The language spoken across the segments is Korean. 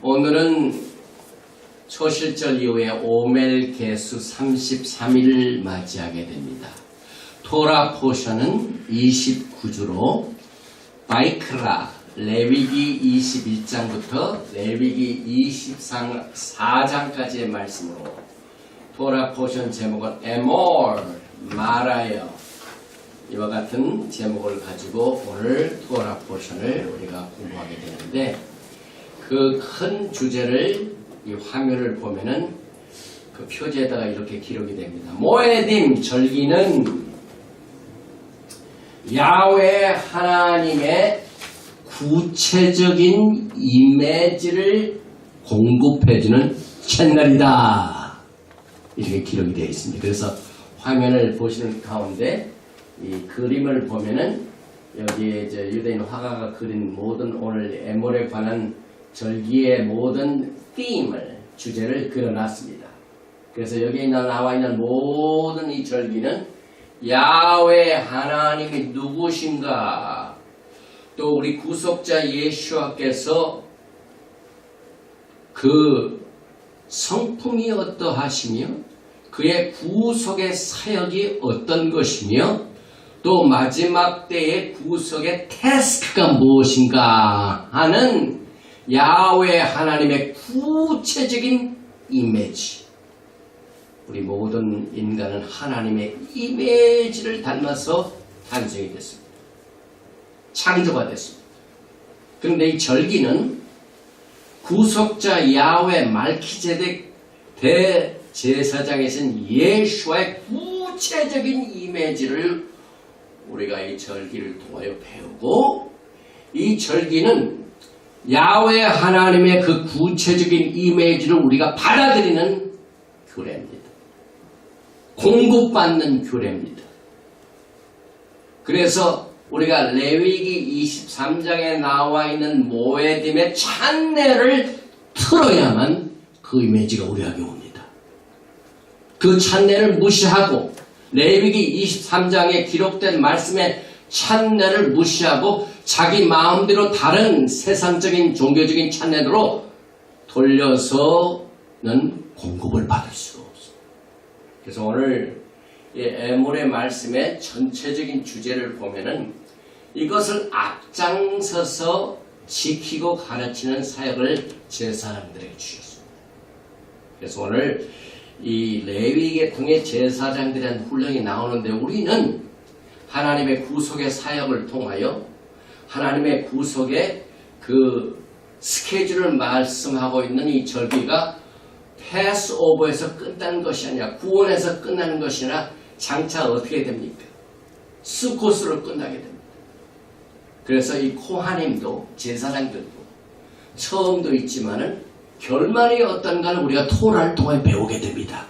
오늘은 초실절 이후에 오멜 개수 33일을 맞이하게 됩니다. 토라 포션은 29주로 바이크라 레위기 21장부터 레위기 24장까지의 말씀으로 토라 포션 제목은 에몰 말하여 이와 같은 제목을 가지고 오늘 토라 포션을 우리가 공부하게 되는데 그 큰 주제를 이 화면을 보면은 그 표지에다가 이렇게 기록이 됩니다. 모에딤 절기는 야훼 하나님의 구체적인 이미지를 공급해주는 채널이다. 이렇게 기록이 되어 있습니다. 그래서 화면을 보시는 가운데 이 그림을 보면은 여기에 이제 유대인 화가가 그린 모든 오늘 에몰에 관한 절기의 모든 주제를 그려놨습니다. 그래서 여기에 나와 있는 모든 이 절기는 야훼 하나님이 누구신가, 또 우리 구속자 예수와께서 그 성품이 어떠하시며 그의 구속의 사역이 어떤 것이며 또 마지막 때의 구속의 태스크가 무엇인가 하는 야훼 하나님의 구체적인 이미지. 우리 모든 인간은 하나님의 이미지를 닮아서 탄생이 됐습니다. 창조가 됐습니다. 그런데 이 절기는 구속자 야훼 말키제덱 대제사장이신 예수와의 구체적인 이미지를 우리가 이 절기를 통하여 배우고, 이 절기는 야훼 하나님의 그 구체적인 이미지를 우리가 받아들이는 규례입니다. 공급받는 규례입니다. 그래서 우리가 레위기 23장에 나와 있는 모에딤의 찬내를 틀어야만 그 이미지가 우리에게 옵니다. 그 찬내를 무시하고 레위기 23장에 기록된 말씀의 찬내를 무시하고 자기 마음대로 다른 세상적인 종교적인 찬내로 돌려서는 공급을 받을 수가 없습니다. 그래서 오늘 이 에몰의 말씀의 전체적인 주제를 보면은 이것을 앞장서서 지키고 가르치는 사역을 제사장들에게 주셨습니다. 그래서 오늘 이 레위 계통의 제사장들에 대한 훈련이 나오는데, 우리는 하나님의 구속의 사역을 통하여 하나님의 구속의 그 스케줄을 말씀하고 있는 이 절기가 패스오버에서 끝나는 것이 아니라 구원에서 끝나는 것이나 장차 어떻게 됩니까? 수코스로 끝나게 됩니다. 그래서 이 코하님도 제사장들도 처음도 있지만은 결말이 어떤가를 우리가 토라를 통해 배우게 됩니다.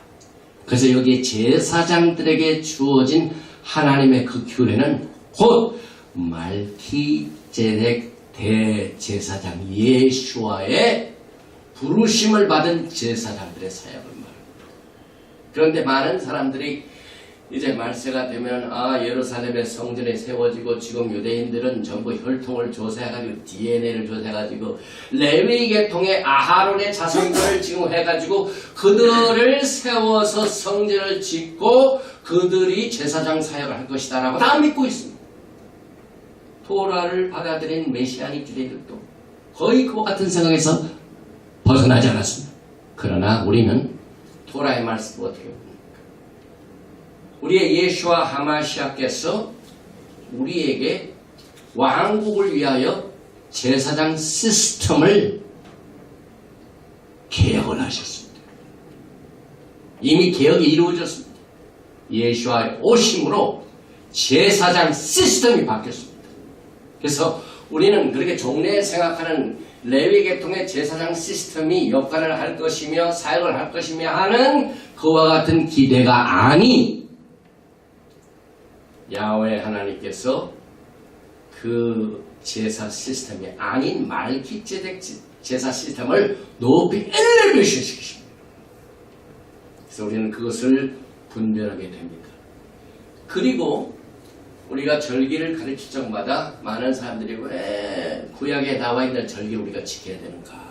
그래서 여기에 제사장들에게 주어진 하나님의 그 규례는 곧 말키제덱 대제사장 예수와의 부르심을 받은 제사장들의 사역을 말합니다. 그런데 많은 사람들이 이제 말세가 되면 예루살렘의 성전이 세워지고 지금 유대인들은 전부 혈통을 조사해가지고 DNA를 조사해가지고 레위 계통의 아하론의 자손들을 지금 해가지고 그들을 세워서 성전을 짓고 그들이 제사장 사역을 할 것이다 라고 다 믿고 있습니다. 토라를 받아들인 메시아닉 주제들도 거의 그와 같은 생각에서 벗어나지 않았습니다. 그러나 우리는 토라의 말씀을 어떻게 봅니까? 우리의 예수와 하마시아께서 우리에게 왕국을 위하여 제사장 시스템을 개혁을 하셨습니다. 이미 개혁이 이루어졌습니다. 예수와의 오심으로 제사장 시스템이 바뀌었습니다. 그래서 우리는 그렇게 종래에 생각하는 레위 계통의 제사장 시스템이 역할을 할 것이며 사역을 할 것이며 하는 그와 같은 기대가 아니, 야훼 하나님께서 그 제사 시스템이 아닌 말키제덱 제사 시스템을 높이 엘리베이션 시키십니다. 그래서 우리는 그것을 분별하게 됩니다. 그리고 우리가 절기를 가르칠 적마다 많은 사람들이 왜 구약에 나와 있는 절기를 우리가 지켜야 되는가?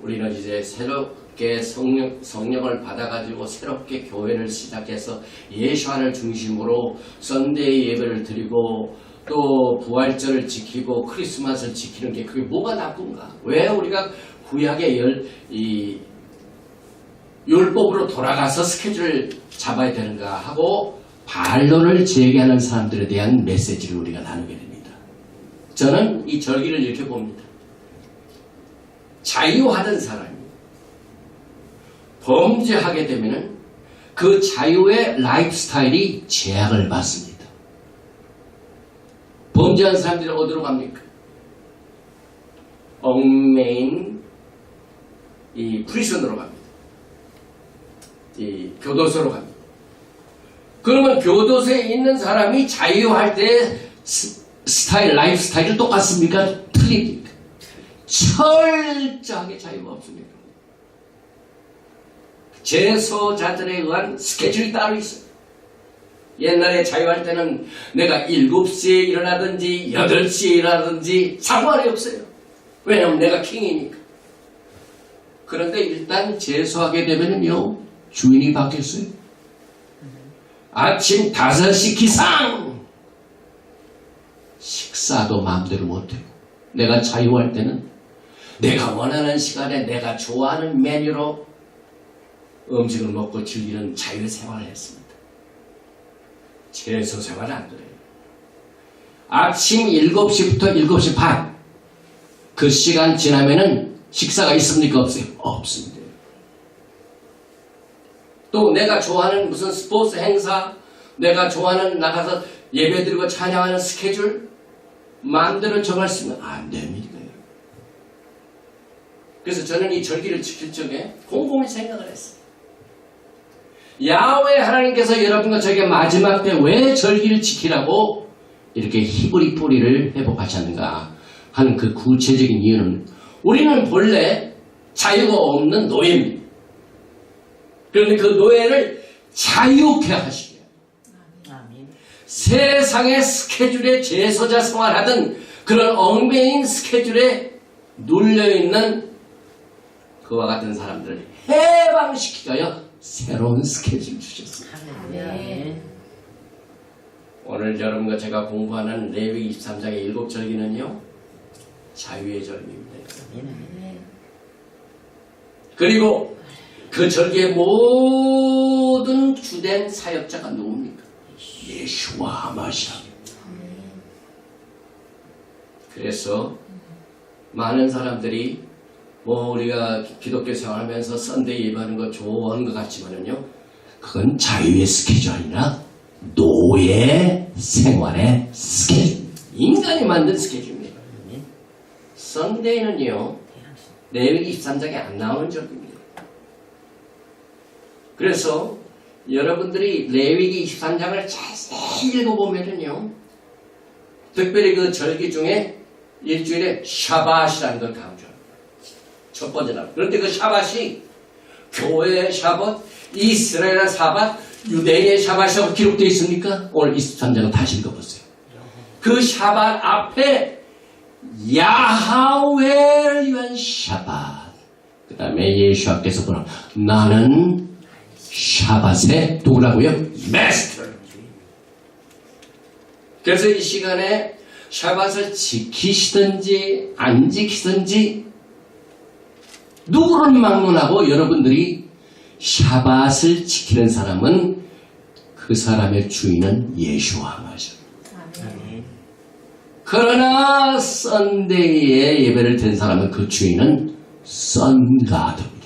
우리는 이제 새롭게 성령을 받아가지고 새롭게 교회를 시작해서 예수안을 중심으로 썬데이 예배를 드리고 또 부활절을 지키고 크리스마스를 지키는 게 그게 뭐가 나쁜가? 왜 우리가 구약의 율법으로 돌아가서 스케줄을 잡아야 되는가 하고 반론을 제기하는 사람들에 대한 메시지를 우리가 나누게 됩니다. 저는 이 절기를 이렇게 봅니다. 자유하던 사람이 범죄하게 되면은 그 자유의 라이프 스타일이 제약을 받습니다. 범죄한 사람들이 어디로 갑니까? 얽매인 이 프리즌으로 갑니다. 이 교도소로 갑니다. 그러면 교도소에 있는 사람이 자유할 때 스타일, 라이프 스타일이 똑같습니까? 틀립니까? 철저하게 자유가 없습니다. 재소자들에 의한 스케줄이 따로 있어요. 옛날에 자유할 때는 내가 7시에 일어나든지 8시에 일어나든지 상관이 없어요. 왜냐하면 내가 킹이니까. 그런데 일단 재소하게 되면요 주인이 바뀌었어요. 아침 5시 기상! 식사도 마음대로 못해요. 내가 자유할 때는 내가 원하는 시간에 내가 좋아하는 메뉴로 음식을 먹고 즐기는 자유 생활을 했습니다. 재소 생활은 안 그래요. 아침 7시부터 7시 반 그 시간 지나면은 식사가 있습니까? 없어요? 없습니다. 또 내가 좋아하는 무슨 스포츠 행사, 내가 좋아하는 나가서 예배드리고 찬양하는 스케줄 마음대로 정할 수 있는 안 됩니다. 그래서 저는 이 절기를 지킬 적에 곰곰이 생각을 했어요. 야훼 하나님께서 여러분과 저에게 마지막 때 왜 절기를 지키라고 이렇게 히브리 뿌리를 회복하셨는가 하는 그 구체적인 이유는 우리는 본래 자유가 없는 노예입니다. 그런데 그 노예를 자유케 하시게 세상의 스케줄에 재소자 생활하던 그런 얽매인 스케줄에 눌려있는 그와 같은 사람들을 해방시키기 위하여 새로운 스케줄을 주셨습니다. 네. 오늘 여러분과 제가 공부하는 레위기 23장의 7절기는요 자유의 절기입니다. 그리고 그 절기의 모든 주된 사역자가 누굽니까? 예수와 하마시아. 그래서 많은 사람들이 우리가 기독교 생활하면서 썬데이 예배하는 거 좋아하는 것 같지만은요 그건 자유의 스케줄 아니라 노예 생활의 스케줄, 인간이 만든 스케줄입니다. 썬데이는요 레위기 23장에 안 나오는 절기입니다. 그래서 여러분들이 레위기 23장을 자세히 읽어보면은요 특별히 그 절기 중에 일주일에 샤밧이라는 걸 강조합니다. 첫 번째 날. 그런데 그 샤밧이 교회의 샤밧, 이스라엘의 샤밧, 유대인의 샤밧이라고 기록되어 있습니까? 오늘 23장을 다시 읽어보세요. 그 샤밧 앞에 야하웨를 위한 샤밧. 그 다음에 예수께서 보라. 나는 샤밧의 누구라고요? 마스터. 그래서 이 시간에 샤밧을 지키시든지 안 지키든지 누구를 막론하고 여러분들이 샤밧을 지키는 사람은 그 사람의 주인은 예수와 하나죠. 그러나 썬데이에 예배를 드린 사람은 그 주인은 썬가드입니다.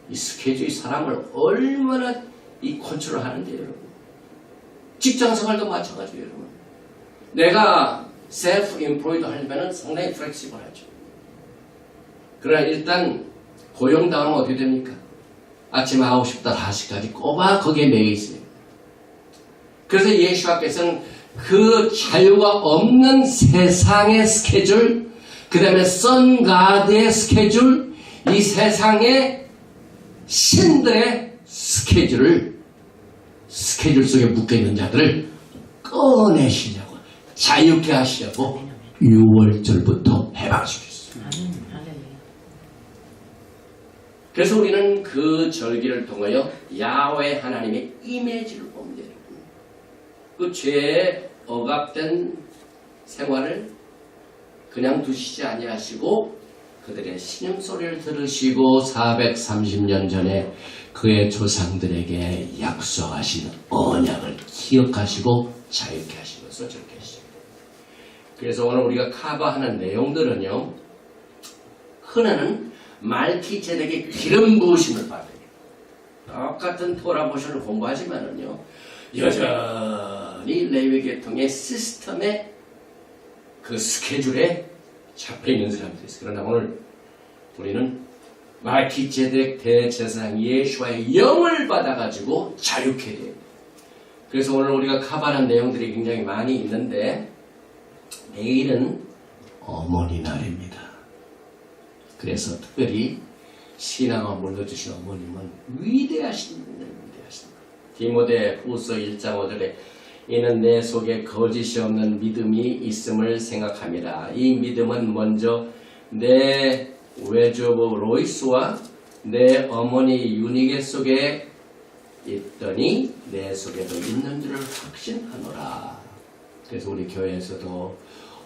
이 스케줄이 사람을 얼마나 이 컨트롤 하는데요, 여러분. 직장생활도 마찬가지예요, 여러분. 내가 셀프 임플로이드 하려면 상당히 플렉시블하죠. 그러나 일단 고용당하면 어떻게 됩니까? 아침 9시부터 5시까지 꼬박 거기에 매여 있어요. 그래서 예수께서는 그 자유가 없는 세상의 스케줄, 그 다음에 선가드의 스케줄, 이 세상의 신들의 스케줄 속에 묶여있는 자들을 꺼내시려고, 자유케 하시려고 6월절부터 해방시켰어요. 그래서 우리는 그 절기를 통하여 야훼 하나님의 이미지를 봅니다. 그 죄에 억압된 생활을 그냥 두시지 아니하시고 그들의 신음소리를 들으시고 430년 전에 그의 조상들에게 약속하신 언약을 기억하시고 자유케 하시면서 저렇게 하십니다. 그래서 오늘 우리가 커버하는 내용들은요, 흔한 말기제덱의 기름 부으심을 받아요. 똑같은 토라 보션을 공부하지만은요, 여전히 레위 계통의 시스템의 그 스케줄에 잡혀있는 사람들이 있어요. 그러나 오늘 우리는 말기제덱 대제사장 예수와의 영을 받아가지고 자유케 돼요. 그래서 오늘 우리가 커버하는 내용들이 굉장히 많이 있는데, 내일은 어머니 날입니다. 그래서 특별히 신앙을 물려주신 어머님은 위대하신 분들, 위대하신 분. 디모데 후서 1장 5절에 이는 내 속에 거짓이 없는 믿음이 있음을 생각합니다. 이 믿음은 먼저 내 외조부 로이스와 내 어머니 유니게 속에 있더니 내 속에도 있는 줄을 확신하노라. 그래서 우리 교회에서도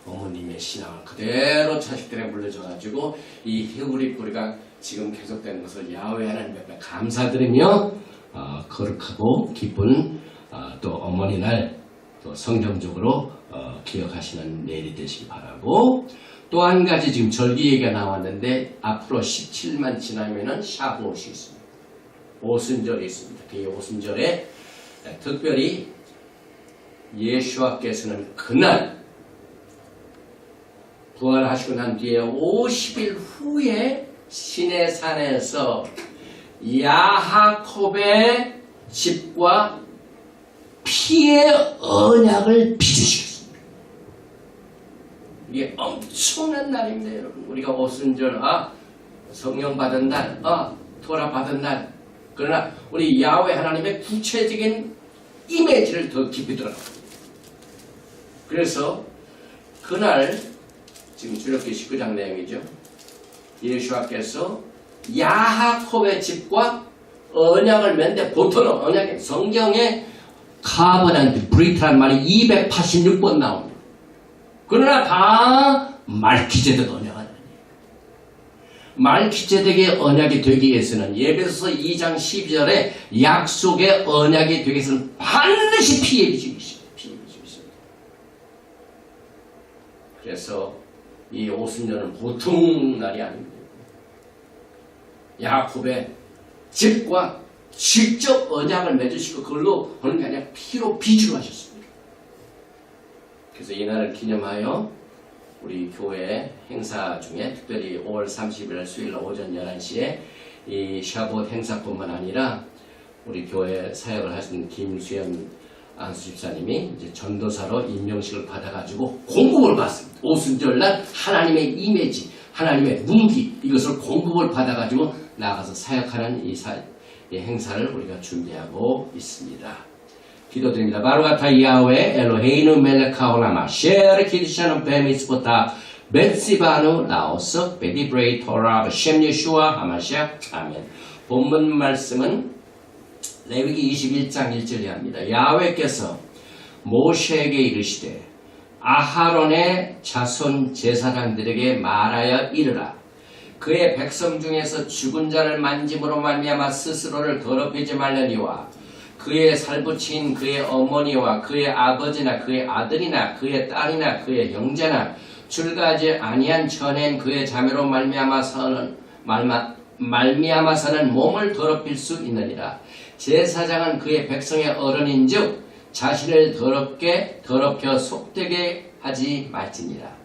어머님의 신앙을 그대로 자식들에 물려줘가지고 이 히브리 뿌리가 지금 계속되는 것을 야훼 하나님 앞에 감사드리며 거룩하고 기쁜 또 어머니 날 또 성경적으로 기억하시는 내일이 되시기 바라고, 또 한 가지 지금 절기 얘기가 나왔는데 앞으로 17만 지나면은 샤브옷이 있습니다. 오순절이 있습니다. 그 오순절에 특별히 예수와께서는 그날 부활하시고 난 뒤에 50일 후에 시내산에서 야하콥의 집과 피의 언약을 빚으시겠습니다. 이게 엄청난 날입니다, 여러분. 우리가 오순절, 성령 받은 날, 토라 받은 날. 그러나 우리 야훼 하나님의 구체적인 이미지를 더 깊이 들어갑니다. 그래서 그날 지금 출애굽기 19장 내용이죠. 예수와께서 야하콥의 집과 언약을 맺는데, 보통은 언약의 성경에 카버넌트, 브리트란 말이 286번 나옵니다. 그러나 다 말기제덱 언약 아니에요. 말기제덱의 언약이 되기 위해서는 예배소서 2장 12절에 약속의 언약이 되기 위해서는 반드시 피해 비추기 있습니다. 피해 비추기 있습니다. 그래서 이 오순절은 보통 날이 아닙니다. 야곱의 집과 직접 언약을 맺으시고 그걸로 하는 게 아니라 피로 비주로 하셨습니다. 그래서 이 날을 기념하여 우리 교회 행사 중에 특별히 5월 30일 수요일 오전 11시에 이 샤봇 행사뿐만 아니라 우리 교회 사역을 하시는 김수현 안수집사님이 이제 전도사로 임명식을 받아가지고 공급을 받습니다. 오순절날 하나님의 이미지, 하나님의 무기, 이것을 공급을 받아가지고 나가서 사역하는 이 행사를 우리가 준비하고 있습니다. 기도드립니다. 바루가타 야훼 엘로헤이누 멜레카올라마 셰르 키드샤는 베미스보타 벳시바누 라오스 베디브레이 토라 셴 예슈아 하마시아 아멘. 본문 말씀은 레위기 21장 1절에 합니다. 야훼께서 모세에게 이르시되 아하론의 자손 제사장들에게 말하여 이르라. 그의 백성 중에서 죽은 자를 만짐으로 말미암아 스스로를 더럽히지 말려니와 그의 살부친 그의 어머니와 그의 아버지나 그의 아들이나 그의 딸이나 그의 형제나 출가하지 아니한 전엔 그의 자매로 말미암아서는 몸을 더럽힐 수 있느니라. 제사장은 그의 백성의 어른인즉 자신을 더럽혀 속되게 하지 말지니라.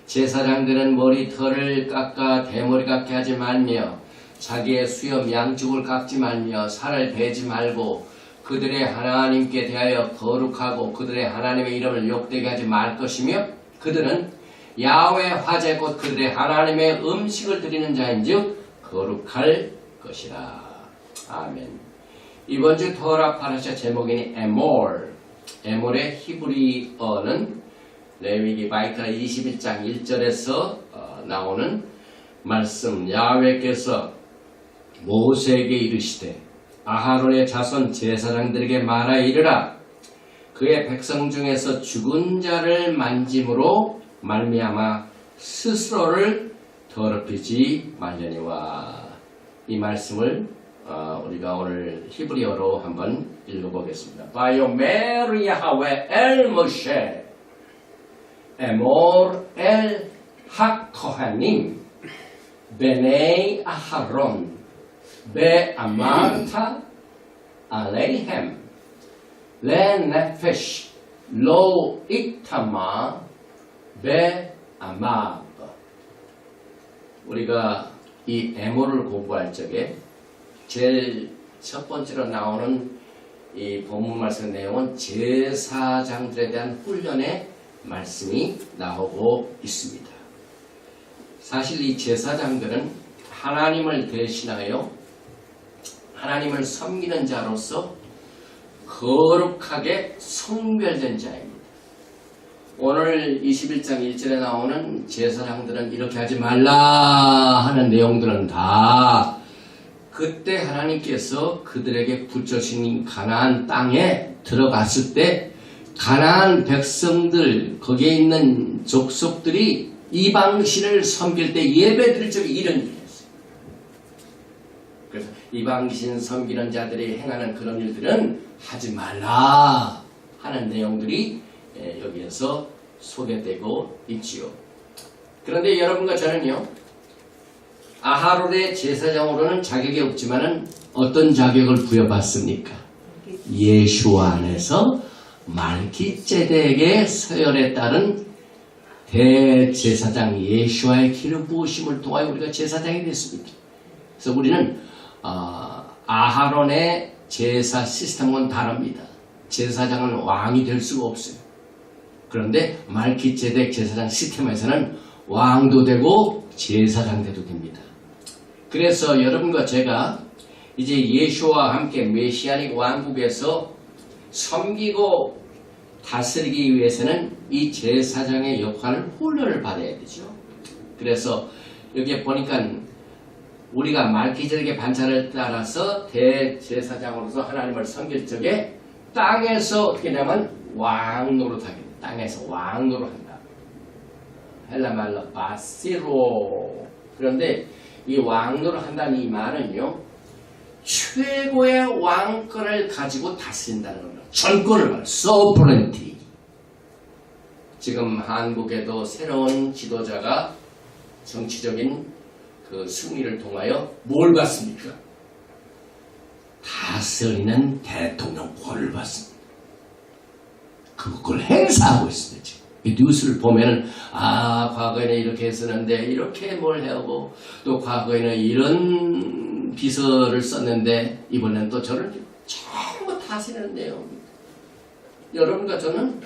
제사장들은 머리털을 깎아 대머리 같게 하지 말며 자기의 수염 양쪽을 깎지 말며 살을 베지 말고 그들의 하나님께 대하여 거룩하고 그들의 하나님의 이름을 욕되게 하지 말 것이며 그들은 야훼 화제 곧 그들의 하나님의 음식을 드리는 자인즉 거룩할 것이라. 아멘. 이번 주 토라 파라샤 제목인 에몰의 히브리어는 레위기 바이크라 21장 1절에서 나오는 말씀, 야훼께서 모세에게 이르시되 아하론의 자손 제사장들에게 말하여 이르라. 그의 백성 중에서 죽은 자를 만짐으로 말미암아 스스로를 더럽히지 말려니와. 이 말씀을 우리가 오늘 히브리어로 한번 읽어보겠습니다. 바요메르 야하웨 엘 모셰 에몰 엘 하코하님 베네이 아하론 베아마르타 알레이햄 레네페시 로 익타마 베아마브. 우리가 이 에몰을 공부할 적에 제일 첫 번째로 나오는 이 본문 말씀 내용은 제사장들에 대한 훈련의 말씀이 나오고 있습니다. 사실 이 제사장들은 하나님을 대신하여 하나님을 섬기는 자로서 거룩하게 성별된 자입니다. 오늘 21장 1절에 나오는 제사장들은 이렇게 하지 말라 하는 내용들은 다 그때 하나님께서 그들에게 붙여주신 가나안 땅에 들어갔을 때 가나안 백성들 거기에 있는 족속들이 이방신을 섬길 때 예배드릴 적에 이런 일이었어요. 그래서 이방신 섬기는 자들이 행하는 그런 일들은 하지 말라 하는 내용들이 여기에서 소개되고 있지요. 그런데 여러분과 저는요, 아하론의 제사장으로는 자격이 없지만은 어떤 자격을 부여받습니까? 예수와 안에서 말기ጼ덱의 서열에 따른 대제사장 예수와의 기름 부으심을 통하여 우리가 제사장이 됐습니다. 그래서 우리는 아하론의 제사 시스템은 다릅니다. 제사장은 왕이 될 수가 없어요. 그런데 말기ጼ덱 제사장 시스템에서는 왕도 되고 제사장도 됩니다. 그래서 여러분과 제가 이제 예수와 함께 메시아닉 왕국에서 섬기고 다스리기 위해서는 이 제사장의 역할을 훈련을 받아야 되죠. 그래서 여기에 보니까 우리가 말기ጼ덱의 반차를 따라서 대제사장으로서 하나님을 섬길 적에 땅에서 어떻게 되냐면 왕 노릇하게 돼. 땅에서 왕 노릇한다. 헬라 말로 바시로. 그런데 이 왕 노릇한다는 이 말은요, 최고의 왕권을 가지고 다스린다는 겁니다. 전권을 말해요. 소프런티. 지금 한국에도 새로운 지도자가 정치적인 그 승리를 통하여 뭘 받습니까? 다스리는 대통령권을 받습니다. 그걸 행사하고 있습니다. 지금. 이 뉴스를 보면은 과거에는 이렇게 했었는데 이렇게 뭘 해오고 또 과거에는 이런 비서를 썼는데 이번엔 또 저를 전부 다스리는 내용입니다. 여러분과 저는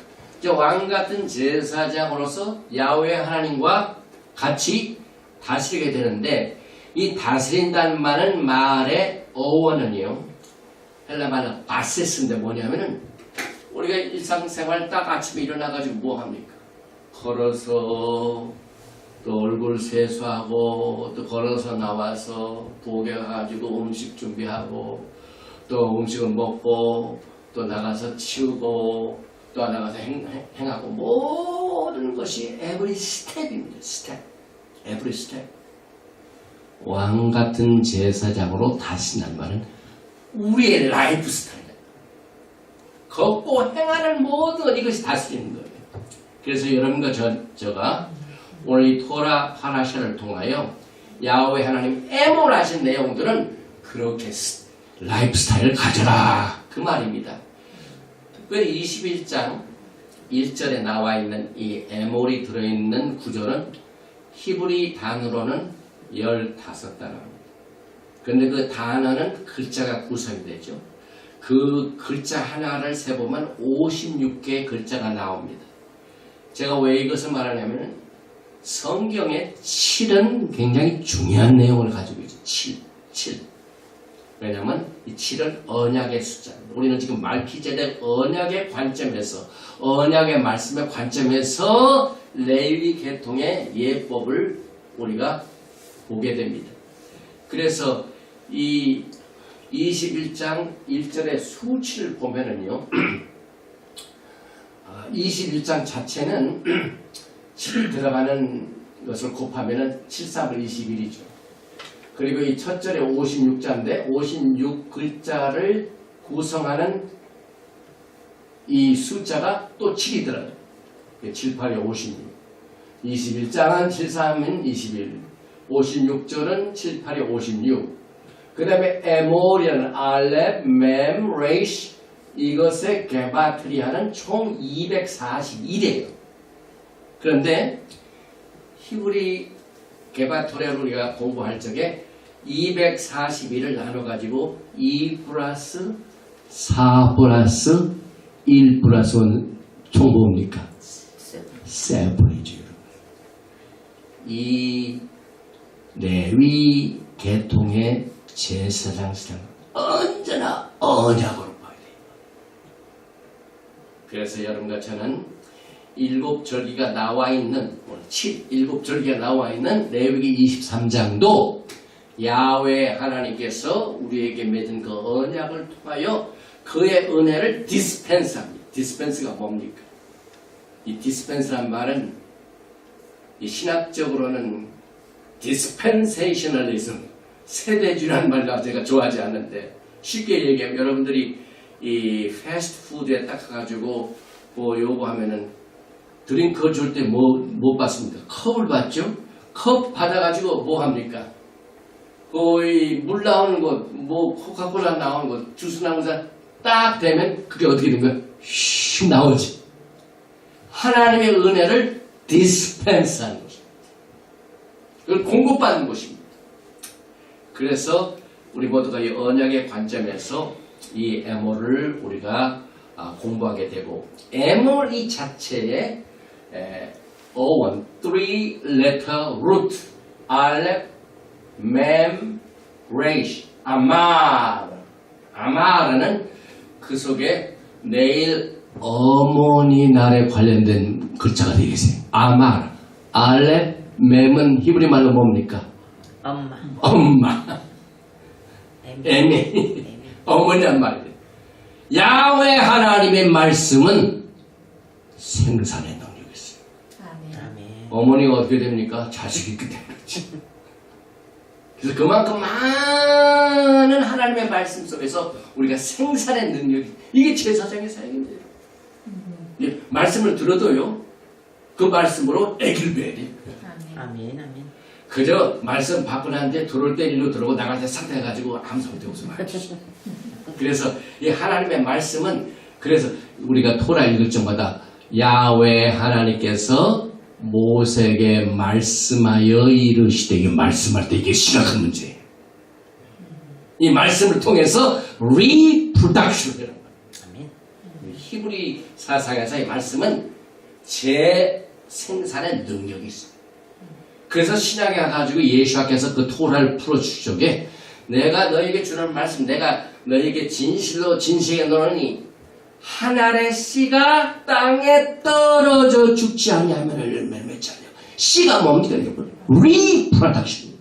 왕같은 제사장으로서 야훼 하나님과 같이 다스리게 되는데, 이 다스린다는 말의 어원은요, 헬라 말로 바세스인데 뭐냐면은 우리가 일상생활 딱 아침에 일어나가지고 뭐 합니까? 걸어서 또 얼굴 세수하고 또 걸어서 나와서 부엌에 가가지고 음식 준비하고 또 음식을 먹고 또 나가서 치우고 또 나가서 행하고 모든 것이 every step입니다. step. every step. 왕 같은 제사장으로 다스린다는 말은 우리의 라이프 스타일이에요. 걷고 행하는 모든 이것이 다스리는 거예요. 그래서 여러분과 저가 오늘 이 토라 파라샤를 통하여 야훼 하나님 애몰하신 내용들은 그렇게 라이프 스타일을 가져라 그 말입니다. 특별히 21장 1절에 나와 있는 이 애몰이 들어있는 구절은 히브리 단어로는 15단어입니다. 그런데 그 단어는 글자가 구성이 되죠. 그 글자 하나를 세보면 56개의 글자가 나옵니다. 제가 왜 이것을 말하냐면 성경에 7은 굉장히 중요한 내용을 가지고 있죠. 7. 왜냐하면 이 7은 언약의 숫자입니다. 우리는 지금 말기ጼ덱 언약의 관점에서, 언약의 말씀의 관점에서 레위 계통의 예법을 우리가 보게 됩니다. 그래서 이 21장 1절의 수치를 보면은요, 21장 자체는 7이 들어가는 것을 곱하면은 7, 3을 21이죠. 그리고 이 첫 절에 56자인데 56글자를 구성하는 이 숫자가 또 7이 들어요. 7, 8이 56. 21장은 7, 3은 21. 56절은 7, 8이 56. 그 다음에 에몰이라는 알렙, mem, 레이시 이것의 게마트리아는 총 241이에요. 그런데 히브리 게마트리아를 우리가 공부할 적에 241을 나눠가지고 2 플러스 4 플러스 1 플러스 1 총 뭡니까? 7이죠. 이 레위 계통의 제사장 시장 언제나 언약으로 봐야 돼요. 그래서 여러분과 저는 7절기가 나와 있는 7절기가 나와 있는 레위기 23장도 야훼 하나님께서 우리에게 맺은 그 언약을 통하여 그의 은혜를 디스펜스합니다. 디스펜스가 뭡니까? 이 디스펜스란 말은 이 신학적으로는 디스펜세이셔널리즘 세대주의라는 말을 제가 좋아하지 않는데 쉽게 얘기하면 여러분들이 이 패스트푸드에 딱 가가지고 뭐 요구하면은 드링크 줄 때 뭐 받습니까? 컵을 받죠? 컵 받아가지고 뭐 합니까? 거의 물 나오는 것, 뭐 코카콜라 나오는 것, 주스 나오는 것 딱 되면 그게 어떻게 된 거야? 슉 나오지. 하나님의 은혜를 디스펜스하는 것입니다. 그걸 공급받는 것입니다. 그래서 우리 모두가 이 언약의 관점에서 이 에몰을 우리가 공부하게 되고 에몰 이 자체에 어원, 3letter root, 알렙, 멤, 레이시, 아마르는 그 속에 내일 어머니 날에 관련된 글자가 되겠어요. 아마르, 알렙, 멤은 히브리 말로 뭡니까? 엄마. 에미. 어머니란 말이에요. 야훼 하나님의 말씀은 생산의 능력이 있어요. 아멘. 어머니가 어떻게 됩니까? 자식이 있기 때문에 그렇지. 그래서 그만큼 많은 하나님의 말씀 속에서 우리가 생산의 능력이 이게 제사장의 사역입니다. 말씀을 들어도요. 그 말씀으로 애기를 배야 돼요. 아멘. 그저 말씀 받고 난 뒤에 들어올 때 일로 들어오고 나갈 때 상태해가지고 아무 소리도 없으면 안 되죠. 그래서 이 하나님의 말씀은 그래서 우리가 토라 읽을 적마다 야훼 하나님께서 모세에게 말씀하여 이르시되 이게 말씀할 때 이게 심각한 문제예요. 이 말씀을 통해서 리프로덕션을 하는 거예요. 히브리 사상에서 이 말씀은 재생산의 능력이 있어요. 그래서 신약에 가가지고 예수께서 그 토라를 풀어주시죠. 내가 너에게 주는 말씀, 내가 너에게 진실로 진실에 너니 한 알의 씨가 땅에 떨어져 죽지 아니하면 열매를 맺지 않냐. 씨가 뭡니까? 리프로덕션.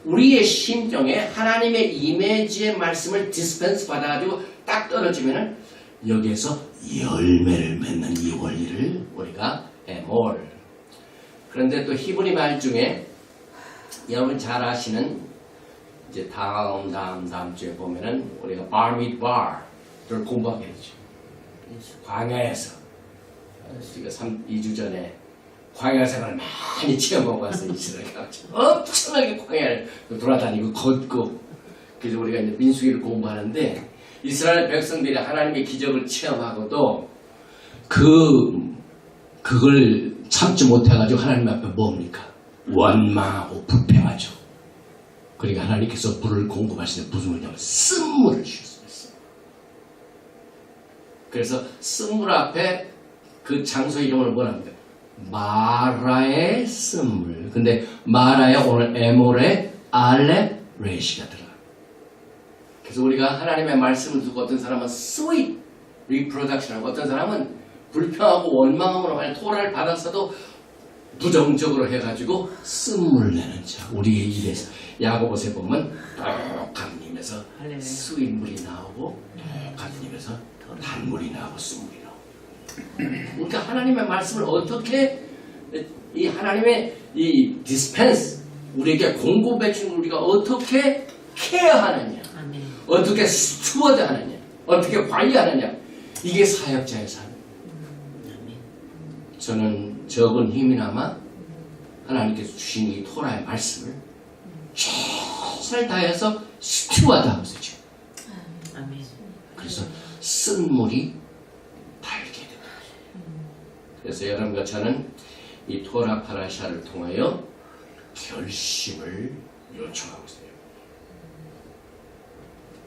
우리의 심정에 하나님의 이미지의 말씀을 디스펜스 받아가지고 딱 떨어지면은 여기에서 열매를 맺는 이 원리를 우리가 에몰. 그런데 또 히브리 말 중에 여러분 잘 아시는 이제 다음 주에 보면은 우리가 바미드바를 공부하게 되죠. 광야에서 우리가 2주 전에 광야 생활을 많이 체험하고 왔어요. 이스라엘가 엄청나게 광야를 돌아다니고 걷고 그래서 우리가 이제 민수기를 공부하는데 이스라엘 백성들이 하나님의 기적을 체험하고도 그걸 참지 못해가지고 하나님 앞에 뭡니까? 원망하고 불평하죠. 그러니까 하나님께서 불을 공급하시는 무슨 뭐냐면 쓴물을 주셨어요. 그래서 쓴물 앞에 그 장소 이름을 뭐랍니까? 마라의 쓴물. 근데 마라에 오늘 에몰의 알렙 레시가 들어가. 그래서 우리가 하나님의 말씀을 듣고 어떤 사람은 sweet reproduction 하고 어떤 사람은 불평하고 원망함으로 만약 토라를 받았어도 부정적으로 해가지고 쓴물 내는 자. 우리의 입에서 야고보서에 보면 똑같은 입에서 쓰인 물이 나오고 똑같은 입에서 단물이 나오고 쓴물이 나오고. 그러니까 하나님의 말씀을 어떻게 이 하나님의 이 디스펜스 우리에게 공급해 준 우리가 어떻게 케어하느냐, 어떻게 스튜어드하느냐, 어떻게 관리하느냐, 이게 사역자의 삶. 저는 적은 힘이나마 하나님께서 주신 이 토라의 말씀을 최선을 다해서 스튜어드하고 있어요. 그래서 쓴 물이 달게 됩니다. 그래서 여러분과 저는 이 토라 파라샤를 통하여 결심을 요청하고 있어요.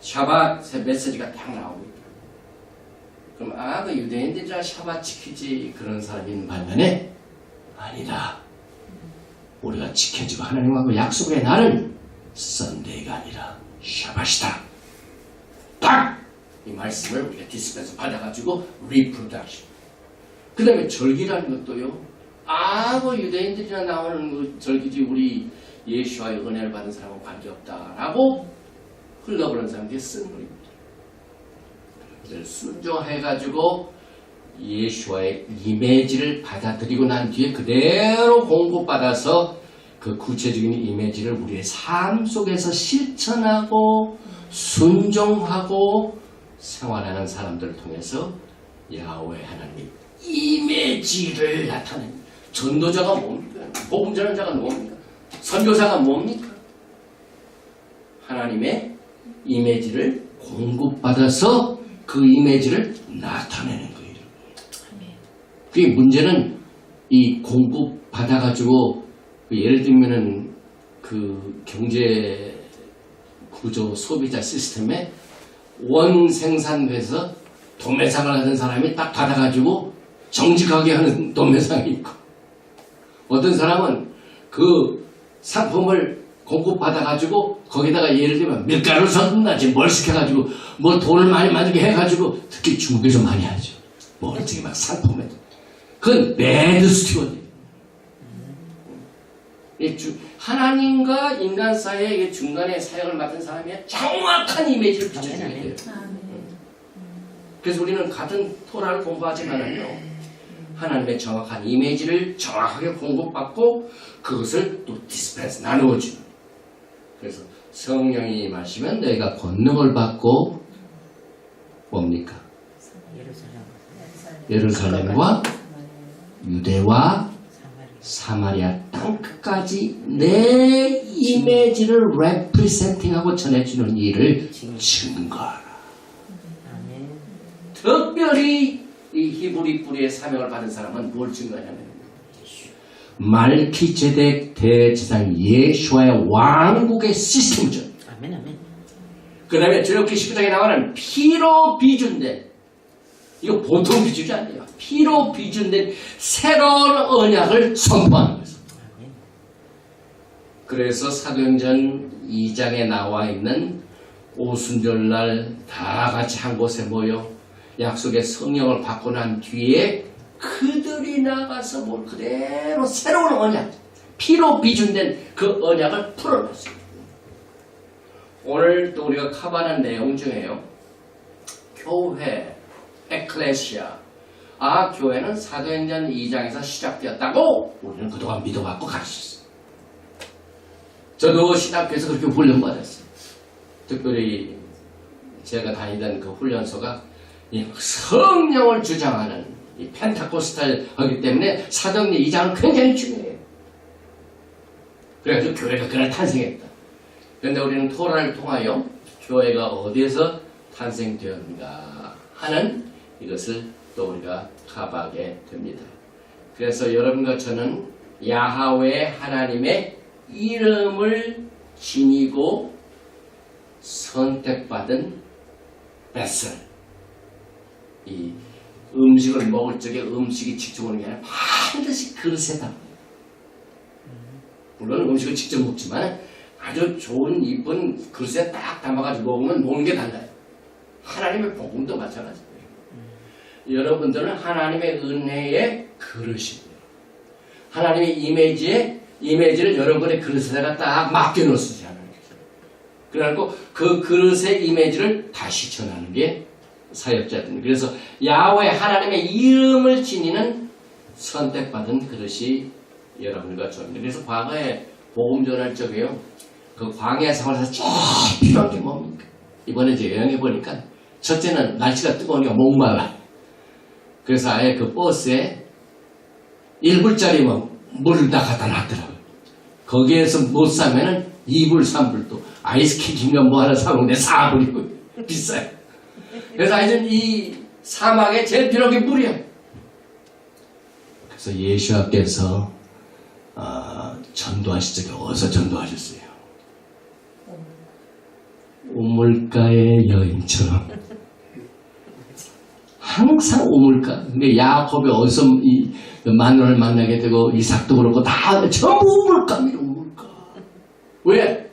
샤밧 메시지가 딱 나옵니다. 그럼 그 유대인들이라 샤밧 지키지 그런 사람이 있는 반면에 아니다. 우리가 지켜지고 하나님하고 약속의 날은 썬데이가 아니라 샤밧이다. 딱 이 말씀을 우리가 디스펜스 받아가지고 리프로덕션. 그 다음에 절기라는 것도요. 그 유대인들이나 나오는 그 절기지 우리 예수와의 은혜를 받은 사람은 관계없다라고 흘러버리는 사람들이 쓴 거입니다. 순종해가지고 예수와의 이미지를 받아들이고 난 뒤에 그대로 공급받아서 그 구체적인 이미지를 우리의 삶 속에서 실천하고 순종하고 생활하는 사람들을 통해서 야훼 하나님 이미지를 나타내는 전도자가 뭡니까? 복음 전하자가 뭡니까? 선교사가 뭡니까? 하나님의 이미지를 공급받아서 그 이미지를 나타내는 거예요. 그게 문제는 이 공급받아가지고 예를 들면은 그 경제 구조 소비자 시스템에 원 생산돼서 도매상을 하는 사람이 딱 받아가지고 정직하게 하는 도매상이 있고 어떤 사람은 그 상품을 공급받아가지고 거기다가 예를 들면 밀가루를 섞는다지 뭘 시켜가지고 뭐 돈을 많이 만들게 해가지고 특히 중국에서 많이 하죠. 뭐 어떻게 막 상품에 그건 배드 스튜어드. 하나님과 인간 사이의 중간에 사역을 맡은 사람이 정확한 이미지를 비춰줘야 돼요. 그래서 우리는 같은 토라를 공부하지만은요, 하나님의 정확한 이미지를 정확하게 공급받고 그것을 또 디스펜스 나누어주는. 그래서 성령이 마시면 너희가 권능을 받고 뭡니까? 예루살렘과 유대와 사마리아 땅끝까지 내 이미지를 레프리센팅하고 전해주는 일을 증거하라. 특별히 이 히브리 뿌리의 사명을 받은 사람은 뭘 증거하냐면 말키제덱 대제사장 예수와의 왕국의 시스템이죠. 그 다음에 출애굽기 19장에 나오는 피로 비준된, 이거 보통 비주지 않네요. 피로 비준된 새로운 언약을 선포하는 거예요. 그래서 사도행전 2장에 나와 있는 오순절날 다 같이 한 곳에 모여 약속의 성령을 받고 난 뒤에 그들이 나가서 뭘 그대로 새로운 언약, 피로 비준된 그 언약을 풀어놨습니다. 오늘 또 우리가 커버하는 내용 중에요. 교회, 에클레시아. 교회는 사도행전 2장에서 시작되었다고 우리는 그동안 믿어왔고 가르쳤어요. 저도 신학교에서 그렇게 훈련받았어요. 특별히 제가 다니던 그 훈련소가 성령을 주장하는 이 펜타코스탈 하기 때문에 사도행전 2장은 굉장히 중요해요. 그래가지고 교회가 그날 탄생했다. 그런데 우리는 토라를 통하여 교회가 어디에서 탄생되었는가 하는 이것을 또 우리가 가봐하게 됩니다. 그래서 여러분과 저는 야하웨 하나님의 이름을 지니고 선택받은 베슬, 이 음식을 먹을 적에 음식이 직접 오는 게 아니라 반드시 그릇에다. 물론 음식을 직접 먹지만 아주 좋은 이쁜 그릇에 딱 담아가지고 먹으면 먹는 게 달라요. 하나님의 복음도 마찬가지예요. 여러분들은 하나님의 은혜의 그릇입니다. 하나님의 이미지를 여러분의 그릇에다가 딱 맡겨놓으시지 하나님께서. 그래갖고 그 그릇의 이미지를 다시 전하는 게 사역자들. 그래서 야훼 하나님의 이름을 지니는 선택받은 그릇이 여러분과 저입니다. 그래서 과거에 복음 전할 적에요. 그 광야 생활에서 제일 필요한 게 뭡니까? 이번에 이제 여행해 보니까 첫째는 날씨가 뜨거우니까 목말라. 그래서 아예 그 버스에 1불짜리 물을 다 갖다 놨더라고요. 거기에서 못 사면은 2불, 3불 또 아이스크림인가 뭐 하나 사먹는데 4불이고 비싸요. 그래서 하여튼 이 사막에 제일 필요한 게 물이야. 그래서 예수님께서 전도하실 적에 어디서 전도하셨어요? 우물가의 여인처럼. 항상 우물가. 근데 야곱이 어디서 이 마누라를 만나게 되고 이삭도 그렇고 다 전부 우물가입니다. 우물가. 왜?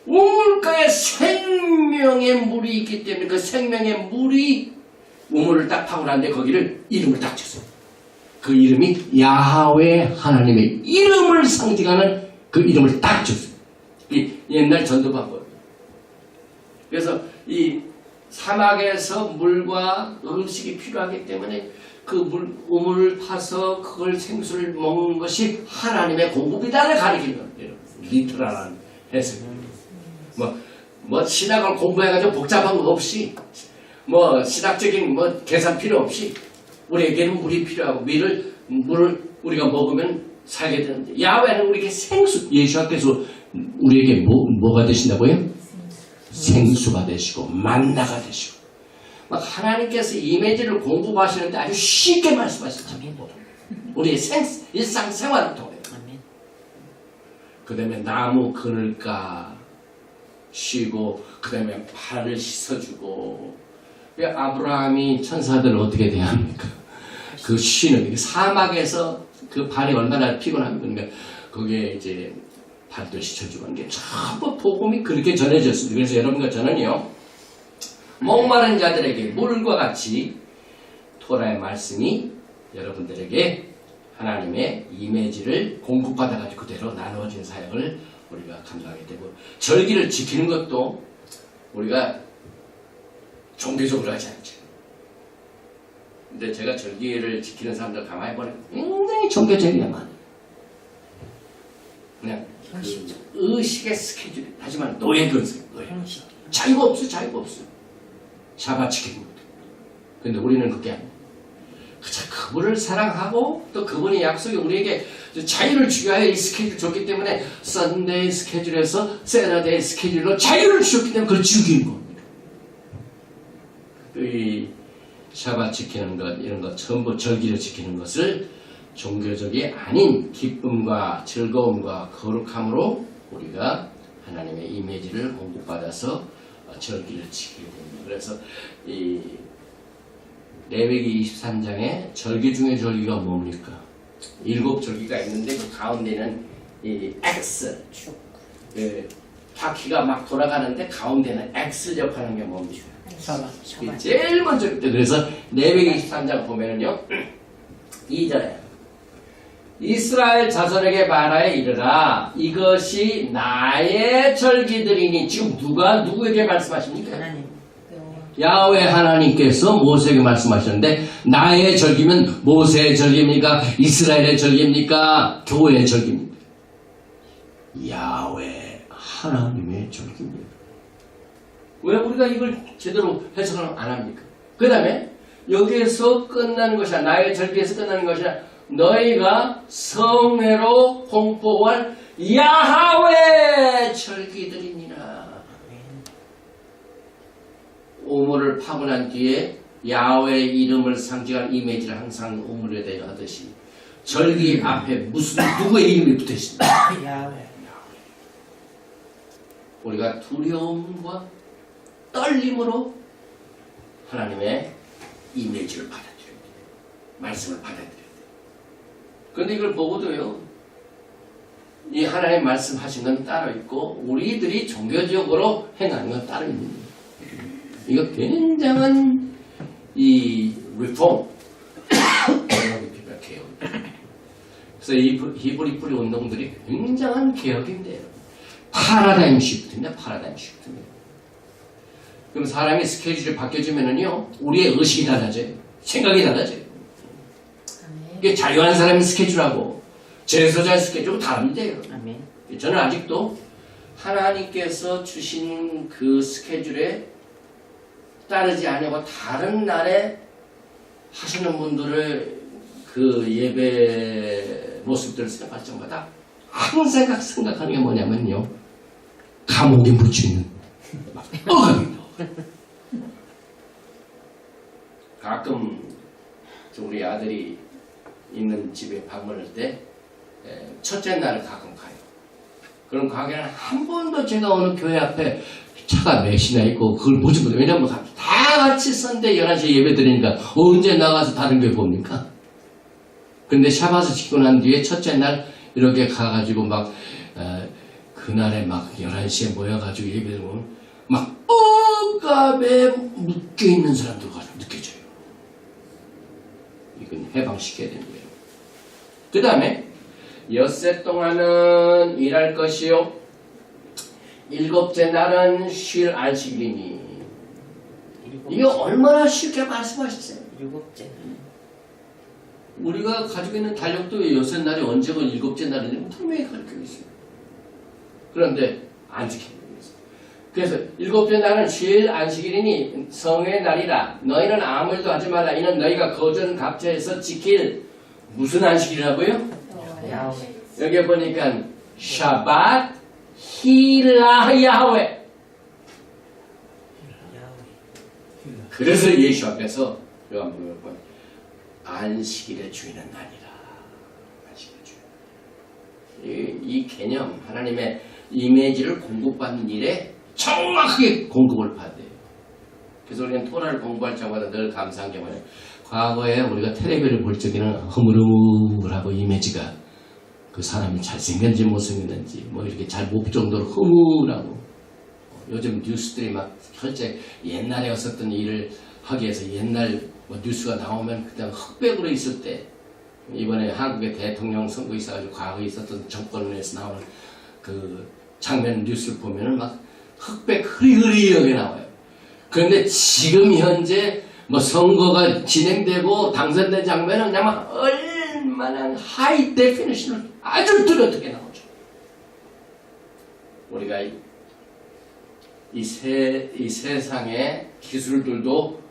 우물가에 생명의 물이 있기 때문에 그 생명의 물이 우물을 딱 파고 났는데 거기를 이름을 딱 줬어요. 그 이름이 야훼 하나님의 이름을 상징하는 그 이름을 딱 줬어요. 이 옛날 전도 방법. 그래서 이 사막에서 물과 음식이 필요하기 때문에 그 우물을 파서 그걸 생수를 먹는 것이 하나님의 공급이다를 가리키는 거예요. 리터럴한 해석입니다. 뭐 신학을 공부해가지고 복잡한 거 없이 신학적인 계산 필요 없이 우리에게는 물이 필요하고 물을 우리가 먹으면 살게 되는데 야훼는 우리에게 생수, 예수님께서 우리에게 뭐가 되신다고요? 생수가 되시고 만나가 되시고 하나님께서 이미지를 공급하시는데 아주 쉽게 말씀하시죠. 우리의 일상생활을 통해 그 다음에 나무 그늘가 쉬고 그 다음에 발을 씻어주고 아브라함이 천사들을 어떻게 대합니까? 그 쉬는 사막에서 그 발이 얼마나 피곤합니까? 거기에 이제 발도 씻어주고 하는 게 전부 복음이 그렇게 전해졌습니다. 그래서 여러분과 저는요 목마른 자들에게 물과 같이 토라의 말씀이 여러분들에게 하나님의 이미지를 공급받아가지고 그대로 나누어진 사역을 우리가 감당하게 되고 절기를 지키는 것도 우리가 종교적으로 하지 않죠. 근데 제가 절기를 지키는 사람들 가만히 보니까 굉장히 종교적이야 많아. 그냥 그 의식의 스케줄 하지만 노예 근성 자유가 없어. 샤바 지키는 것도. 근데 우리는 그게 아니야. 그분을 사랑하고 또 그분의 약속이 우리에게 자유를 주야해 이 스케줄 줬기 때문에 썬데이 스케줄에서 세라데이 스케줄로 자유를 주셨기 때문에 그걸 즐기는 겁니다. 이 샤바 지키는 것 이런 것 전부 절기를 지키는 것을 종교적이 아닌 기쁨과 즐거움과 거룩함으로 우리가 하나님의 이미지를 공급받아서 절기를 지키게 됩니다. 그래서 이 레위기 23장에 절기 중에 절기가 뭡니까? 7절기가 있는데 그 가운데는 이 X 바퀴가 막 돌아가는데 가운데는 X 역하는 게 뭡니까? 제일 먼저 그래서 레위기 23장 보면은요 2절에 이스라엘 자손에게 말하여 이르라 이것이 나의 절기들이니 지금 누구에게 말씀하십니까? 하나님. 야훼 하나님께서 모세에게 말씀하셨는데 나의 절기면 모세의 절기입니까? 이스라엘의 절기입니까? 교회의 절기입니까? 야훼 하나님의 절기입니다. 왜 우리가 이걸 제대로 해석을 안 합니까? 그 다음에 여기에서 끝나는 것이야. 나의 절기에서 끝나는 것이야. 너희가 성회로 공포할 야훼 절기들이니라. 우물을 파고 난 뒤에 야훼의 이름을 상징한 이미지를 항상 우물에 대여 하듯이 절기 앞에 누구의 이름이 붙어 있습니다. 야훼. 우리가 두려움과 떨림으로 하나님의 이미지를 받아들여야 돼요. 말씀을 받아들여야 돼요. 그런데 이걸 보고도요, 이 하나님 말씀하신 건 따로 있고 우리들이 종교적으로 행하는 건 따로 있는 거예요. 이거 굉장한 이 리폼 개혁 그래서 이 히브리 뿌리 운동들이 굉장한 개혁인데요. 파라다임 시프트입니다. 파라다임 시프트입니다. 그럼 사람이 스케줄이 바뀌어지면은요, 우리의 의식이 달라져요. 생각이 달라져요. 이게 자유한 사람의 스케줄하고 제소자의 스케줄하고 다른데요. 저는 아직도 하나님께서 주신 그 스케줄에 따르지 않고 다른 날에 하시는 분들의 그 예배 모습들을 생각할 때마다 항상 생각하는 게 뭐냐면요, 감옥에 묻혀있는 억압입니다. 가끔 우리 아들이 있는 집에 방문할 때 첫째 날을 가끔 가요. 그럼 가게는 한 번도 제가 어느 교회 앞에 차가 몇이나 있고 그걸 보지 못해요. 왜냐면 다 같이 선대 11시에 예배 드리니까 언제 나가서 다른 교회 봅니까? 근데 샤바스 지키고 난 뒤에 첫째 날 이렇게 가가지고 막 그날에 막 11시에 모여가지고 예배 드리면 막 억압에 묶여있는 사람들과 느껴져요. 이건 해방시켜야 되는 거예요. 그 다음에 엿새 동안은 일할 것이요 일곱째 날은 쉴 안식일이니. 이게 얼마나 쉽게 말씀하셨어요. 일곱째. 우리가 가지고 있는 달력도 여섯 날이 언제고 일곱째 날인지 분명히 가르치고 있어요. 그런데 안 지키고 있어요. 그래서 일곱째 날은 쉴 안식일이니 성의 날이라. 너희는 아무 일도 하지 말라. 이는 너희가 거전 갑자에서 지킬 무슨 안식일이라고요? 야훼. 여기 보니까 샤밧 힐라 야훼. 그래서 예수 앞에서 요한복음 보면 안식일의 주인은 아니라. 안식일의 주인. 이 개념, 하나님의 이미지를 공급받는 일에 정확하게 공급을 받아요. 그래서 우리는 토라를 공부할 때마다 늘 감사한 게 뭐냐면, 과거에 우리가 텔레비를 볼 적에는 흐물흐물하고 이미지가 그 사람이 잘생겼는지 못생겼는지 뭐 이렇게 잘 못 볼 정도로 흐물하고, 요즘 뉴스들이 막 현재 옛날에 있었던 일을 하기 위해서 옛날 뭐 뉴스가 나오면 그냥 흑백으로 있을 때, 이번에 한국의 대통령 선거 있어가지고 과거에 있었던 정권에서 나오는 그 장면 뉴스를 보면은 막 흑백 흐리흐리하게 나와요. 그런데 지금 현재 뭐 선거가 진행되고 당선된 장면은 그냥 얼마나 하이 데피니션을 아주 뚜렷하게 나오죠. 우리가 이 세상의 기술들도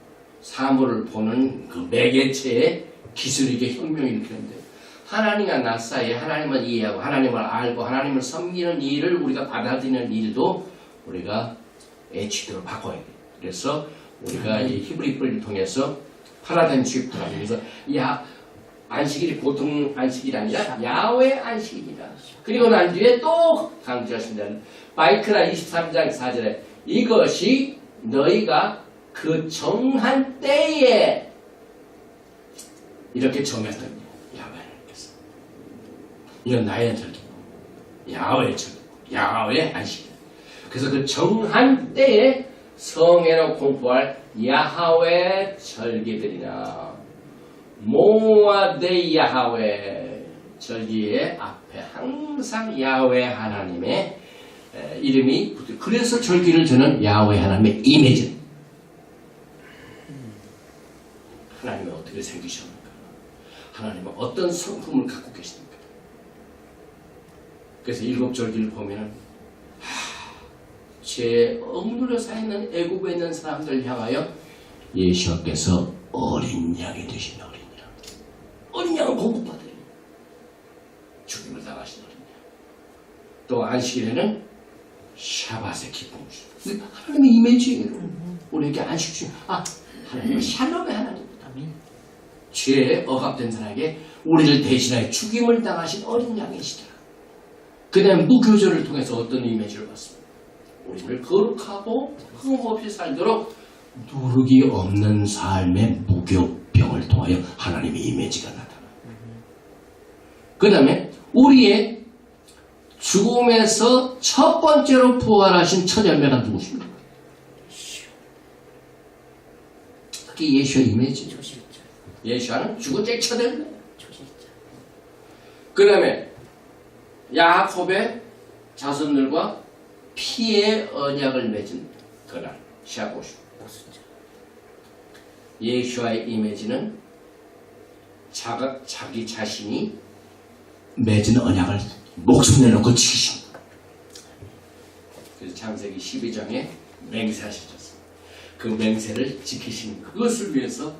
사물을 보는 그 매개체의 기술에게 혁명이 일으켰는데, 하나님과 나 사이에 하나님을 이해하고 하나님을 알고 하나님을 섬기는 일을 우리가 받아들이는 일도 우리가 애취대로 바꿔야 돼요. 그래서 우리가 이 히브리 뿌리를 통해서 파라다임 시프트라고, 그래서 안식일이 보통 안식일이 아니라 야훼 안식일이다. 그리고 난 뒤에 또 강조하십니다. 바이크라 23장 4절에 이것이 너희가 그 정한 때에 이렇게 정했던 야훼 하나님께서. 이건 나의 절기, 야훼의 절기, 야훼의 안식일. 그래서 그 정한 때에 성회로 공포할 야훼의 절기들이나 모아데 야훼 절기의 앞에 항상 야훼 하나님의 이름이 붙어요. 그래서 절기를 저는 야훼 하나님의 이미지. 하나님은 어떻게 생기셨는가? 하나님은 어떤 성품을 갖고 계십니까? 그래서 일곱 절기를 보면은 죄에 억눌려 쌓이는 애국에 있는 사람들 향하여 예수께서 어린 양이 되신 어린 양. 어린 양을 공급받아요. 죽임을 당하신 어린 양. 또 안식일에는 샤밧의 기쁨. 하나님의 이미지예요. 우리에게 안식 주신 하나님은 샬롬의 하나님입니다. 죄에 억압된 사람에게 우리를 대신하여 죽임을 당하신 어린 양이시더라. 그 다음에 무교절을 통해서 어떤 이미지를 봤습니다. 우리를 거룩하고 흠없이 살도록 누룩이 없는 삶의 무교병을 통하여 하나님의 이미지가 나타나요. 그 다음에 우리의 죽음에서 첫 번째로 부활하신 첫 열매가 누구십니까? 그게 예수의 이미지죠. 예수와는 죽은 자의 첫 열매. 그 다음에 야곱의 자손들과 피의 언약을 맺은 그날 샤보슈. 예수와의 이미지는 자기 자신이 맺은 언약을 목숨 내놓고 지키신 거예요. 그래서 창세기 12장에 맹세하셨습니다. 그 맹세를 지키신 그것을 위해서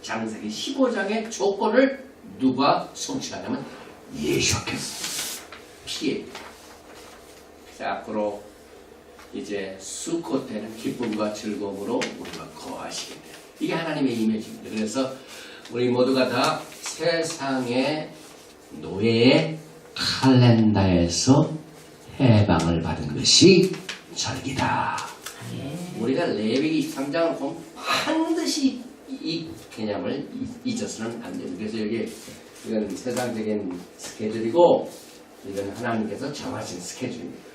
창세기 15장의 조건을 누가 성취하냐면 예수께서 피해. 앞으로 이제 수코 때는 기쁨과 즐거움으로 우리가 거하시게 돼요. 이게 하나님의 이미지입니다. 그래서 우리 모두가 다 세상의 노예의 칼렌다에서 해방을 받은 것이 절기다. 우리가 레위기 23장을 보면 반드시 이 개념을 잊어서는 안 됩니다. 그래서 여기 이건 세상적인 스케줄이고 이건 하나님께서 정하신 스케줄입니다.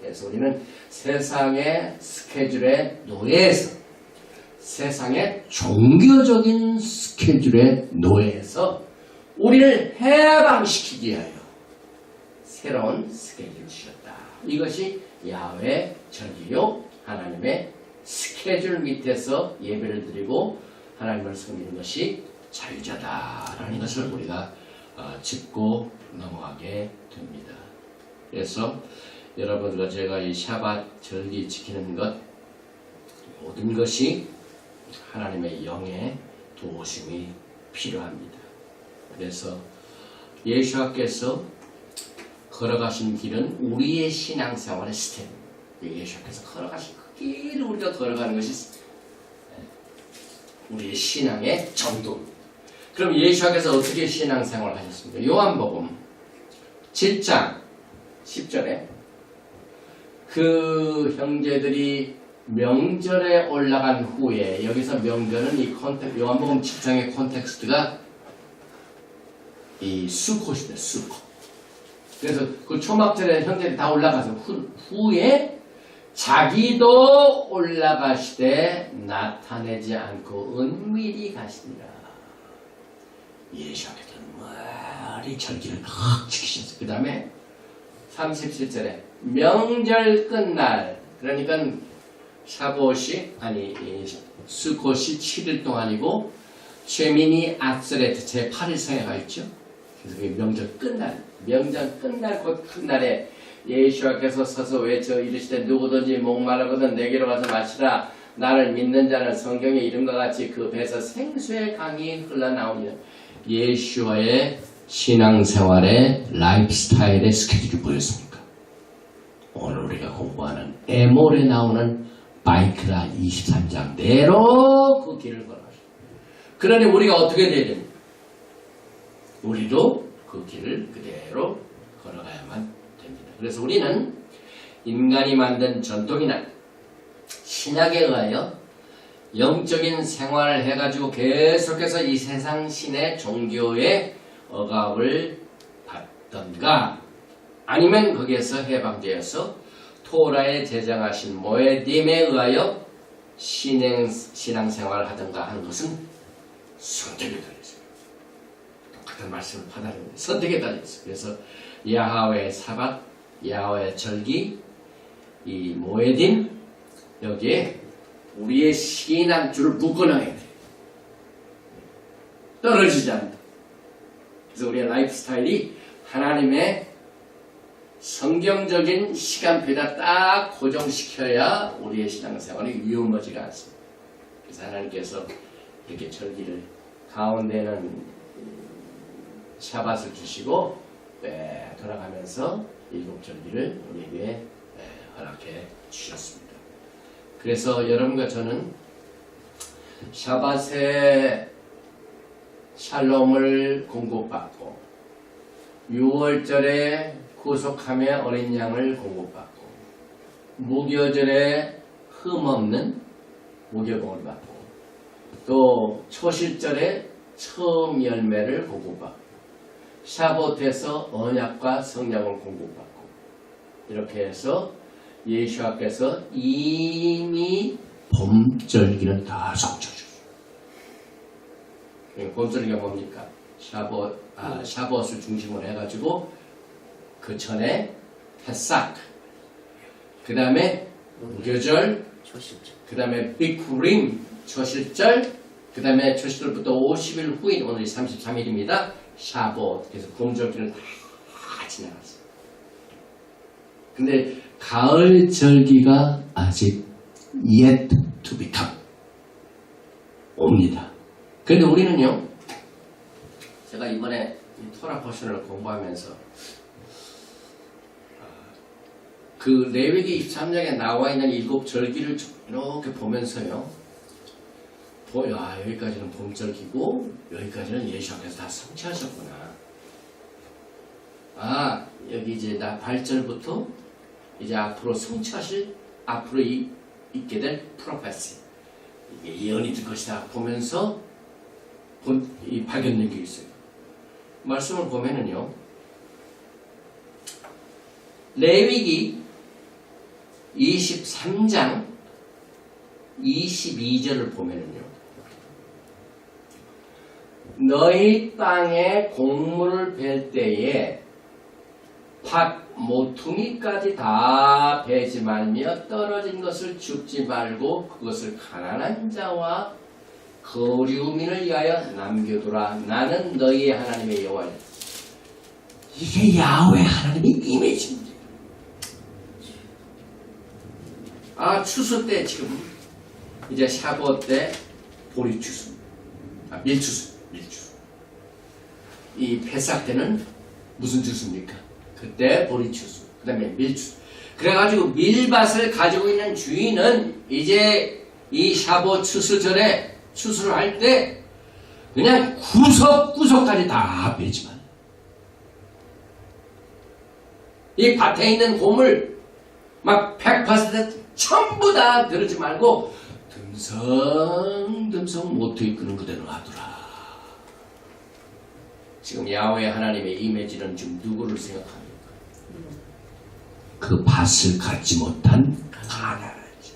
그래서 우리는 세상의 스케줄의 노예에서 세상의 종교적인 스케줄의 노예에서 우리를 해방시키기 위하여 새로운 스케줄을 주셨다. 이것이 야훼 절기요 하나님의 스케줄 밑에서 예배를 드리고 하나님을 섬기는 것이 자유자다라는 것을 우리가 짚고 넘어가게 됩니다. 그래서 여러분과 제가 이 샤밧 절기 지키는 것 모든 것이 하나님의 영의 도우심이 필요합니다. 그래서 예수께서 걸어가신 길은 우리의 신앙생활의 스텝. 예수께서 걸어가신 그 길을 우리가 걸어가는 것이 우리의 신앙의 전도입니다. 그럼 예수께서 어떻게 신앙생활을 하셨습니까? 요한복음 7장 10절에 그 형제들이 명절에 올라간 후에, 여기서 명절은 이 요한복음 7장의 콘텍스트가 이 수코시다, 수코. 그래서 그 초막절에 형제들이 다 올라가서 후에 자기도 올라가시되 나타내지 않고 은밀히 가시니라. 예수께서는 머리 절기를 확 지키셨어요. 그 다음에 37절에 명절 끝날, 그러니까 샤봇이 수콧이 7일 동안이고 쉐미니 아스레트 제 8일 생애가 있죠. 그래서 명절 끝날 곧 끝날에 예수께서 서서 외쳐 이르시되 누구든지 목마르거든 내게로 와서 마시라. 나를 믿는 자는 성경의 이름과 같이 그 배에서 생수의 강이 흘러나오니라. 예수와의 신앙생활의 라이프스타일의 스케줄이 뭐였습니까? 오늘 우리가 공부하는 에몰에 나오는 바이크라 23장 내로 그 길을 걸어가죠. 그러니 우리가 어떻게 돼야 됩니까? 우리도 그 길을 그대로 걸어가야만 됩니다. 그래서 우리는 인간이 만든 전통이나 신학에 의하여 영적인 생활을 해가지고 계속해서 이 세상 신의 종교의 억압을 받던가 아니면 거기에서 해방되어서 토라에 제정하신 모에딤에 의하여 신앙생활을 하던가 하는 것은 선택에 달려있어요. 똑같은 말씀을 받아들이는 선택에 달려있어요. 그래서 야훼 사밧, 야훼 절기, 이 모에딤 여기에 우리의 신앙줄을 묶어놔야 돼. 떨어지지 않는다. 그래서 우리의 라이프 스타일이 하나님의 성경적인 시간표에다 딱 고정시켜야 우리의 신앙생활이 위험하지가 않습니다. 그래서 하나님께서 이렇게 절기를 가운데는 샤밧을 주시고 돌아가면서 일곱 절기를 우리에게 허락해 주셨습니다. 그래서 여러분과 저는 샤밧에 샬롬을 공급받고 6월절에 구속함의 어린 양을 공급받고 무교절에 흠없는 무교봉을 받고 또 초실절에 처음 열매를 공급받고 샤봇에서 언약과 성령을 공급받고 이렇게 해서 예수께서 이미 봄절기는 다 성취해줬어요. 봄절기가 뭡니까? 샤봇 샤봇을 중심으로 해가지고 그 전에 페삭, 그 다음에 무교절, 그 다음에 비쿠림 초실절, 그 다음에 초실절부터 50일 후인 오늘이 33일입니다. 샤봇. 그래서 공절기는 다 지나갔어요. 근데 가을 절기가 아직 yet to become 옵니다. 그런데 우리는요, 제가 이번에 토라 포션을 공부하면서 그 레위기 23장에 나와 있는 7절기를 이렇게 보면서요, 여기까지는 봄절기고 여기까지는 예수께서 다 성취하셨구나. 여기 이제 나발절부터 이제 앞으로 성취하실, 앞으로 있게 될 프로페시, 이게 예언이 될 것이다 보면서 이 발견된 게 있어요. 말씀을 보면은요, 레위기 23장 22절을 보면은요, 너희 땅에 곡물을 벨 때에 팥, 모퉁이까지 다 베지 말며 떨어진 것을 줍지 말고 그것을 가난한 자와 거류민을 위하여 남겨두라. 나는 너희의 하나님의 여호와이다. 이게 야훼 하나님의 이미지입니다. 추수 때 지금 이제 샤봇 때 보리 추수, 밀추수. 이 페삭 때는 무슨 추수입니까? 그때 보리 추수, 그 다음에 밀추수. 그래가지고 밀밭을 가지고 있는 주인은 이제 이 샤봇 추수 전에 추수를 할 때 그냥 구석구석까지 다 베지만 이 밭에 있는 곰을 막 100% 전부 다 들으지 말고 듬성듬성 모트 이끄는 그대로 하더라. 지금 야훼 하나님의 이미지는 지금 누구를 생각합니까? 그 밭을 갖지 못한 가난한 자.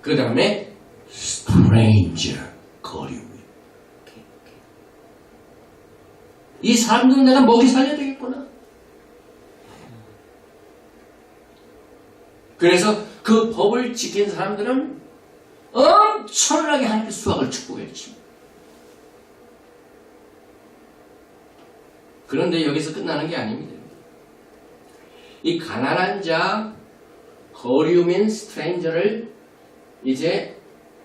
그 다음에 stranger, 거류민. 이 사람들은 내가 먹이 살려야 되겠구나. 그래서 그 법을 지킨 사람들은 엄청나게 하나님의 수확을 축복했지. 그런데 여기서 끝나는 게 아닙니다. 이 가난한 자, 거류민, 스트레인저를 이제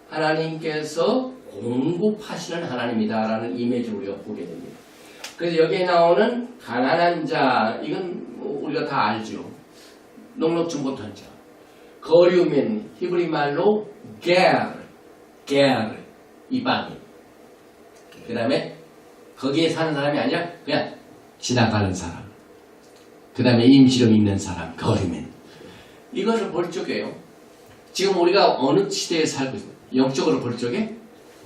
하나님께서 공급하시는 하나님이다라는 이미지를 우리가 보게 됩니다. 그래서 여기에 나오는 가난한 자, 이건 우리가 다 알죠. 넉넉지 못한 자. 거류민, 히브리 말로 게르, 이방인. 그 다음에 거기에 사는 사람이 아니라 그냥 지나가는 사람. 그 다음에 임시로 있는 사람, 거류민. 이것을 볼 적에요. 지금 우리가 어느 시대에 살고 있습니까? 영적으로 볼 적에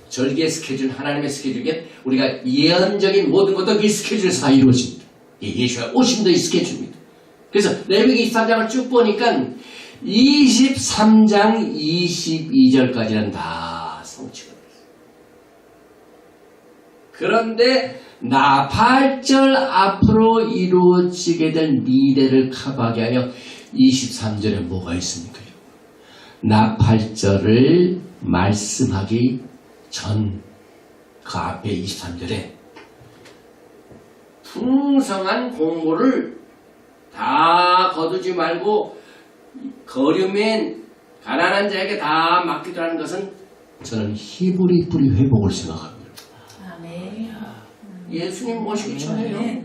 절기의 스케줄, 하나님의 스케줄에 우리가 예언적인 모든 것도 이 스케줄에서 다 이루어집니다. 예수가 오심도 이 스케줄입니다. 그래서 레위기 24장을 쭉 보니까 23장 22절까지는 다 성취가 됐어요. 그런데 나팔절 앞으로 이루어지게 될 미래를 커버하게 하여 23절에 뭐가 있습니까? 나팔절을 말씀하기 전 그 앞에 23절에 풍성한 공고를 다 거두지 말고 거류민 가난한 자에게 다 맡기라는 것은 저는 히브리 뿌리 회복을 생각합니다. 아멘. 예수님 모시기 전에요.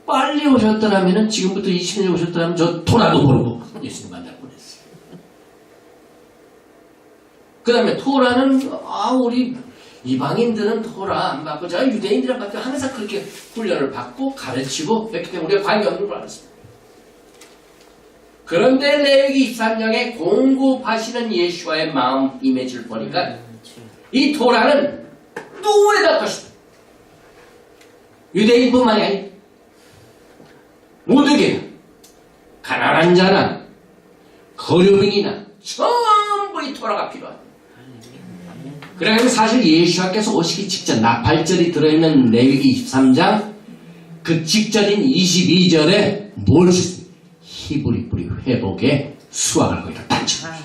빨리 오셨더라면 지금부터 20년 오셨더라면 저 토라도 모르고 예수님 만날 뻔했어요. 그 다음에 토라는 우리 이방인들은 토라 안 받고 저 유대인들은 받고 항상 그렇게 훈련을 받고 가르치고 그렇기 때문에 우리가 관계없는 걸 알았습니다. 그런데 레위기 23장에 공급하시는 예수와의 마음 이미지를 보니까 이 토라는 누구에다 것이다. 유대인뿐만이 아니라 모두에게 가난한 자나 거류민이나 전부 이 토라가 필요하다. 그래가지고 사실 예수님께서 오시기 직전 나팔절이 들어있는 레위기 23장 그 직전인 22절에 뭘 쓰습니까? 히브리 뿌리 회복의 수확을 거기다 딱 집어넣어요.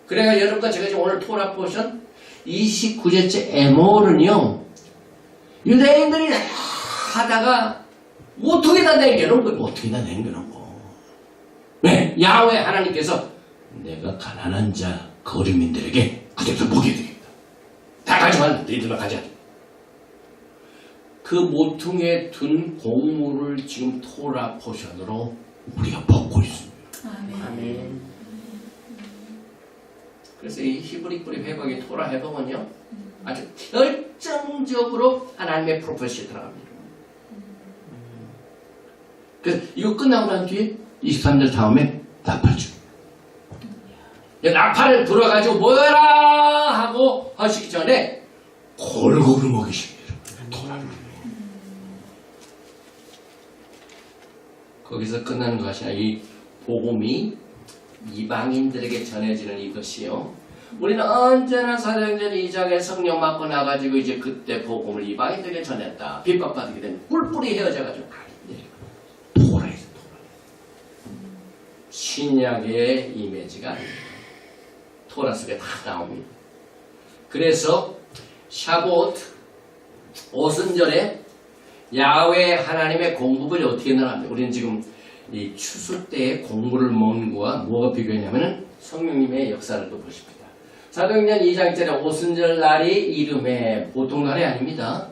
그래가 여러분과 제가 지금 오늘 토라 포션 29절째 에몰은요 유대인들이 하다가 모퉁이다 남겨놓은 거예요. 모퉁이다 남겨놓은 거. 왜? 야훼 하나님께서 내가 가난한 자 거류민들에게 그대로 먹여드리겠다. 다 가져가. 너희들만 가져가. 그 모퉁이에 둔 곡물을 지금 토라 포션으로 우리가 먹고 있습니다. 아멘. 그래서 이 히브리 뿌리 회복의 토라 회복은요 아주 결정적으로 하나님의 프로페시에 들어갑니다. 그래서 이거 끝나고 난 뒤에 23절 다음에 나팔 줍니다. 나팔을 불어가지고 모여라 하고 하시기 전에 골고루 먹이십니다. 토라를. 거기서 끝나는 것이 아니라 이 복음이 이방인들에게 전해지는 이것이요. 우리는 언제나 사도행전 2장에 성령 받고 나가지고 이제 그때 복음을 이방인들에게 전했다. 핍박받게 되면 뿔뿔이 헤어져가지고 토라에서 토라. 신약의 이미지가 아닙니다. 토라 속에 다 나옵니다. 그래서 샤봇 오순절에 야훼 하나님의 공급을 어떻게 나갑니까? 우리는 지금 이 추수 때의 곡물을 먹는 거와 뭐가 비교했냐면은 성령님의 역사를 또 보십니다. 사도행전 2장절에 오순절 날이 이름에 보통 날이 아닙니다.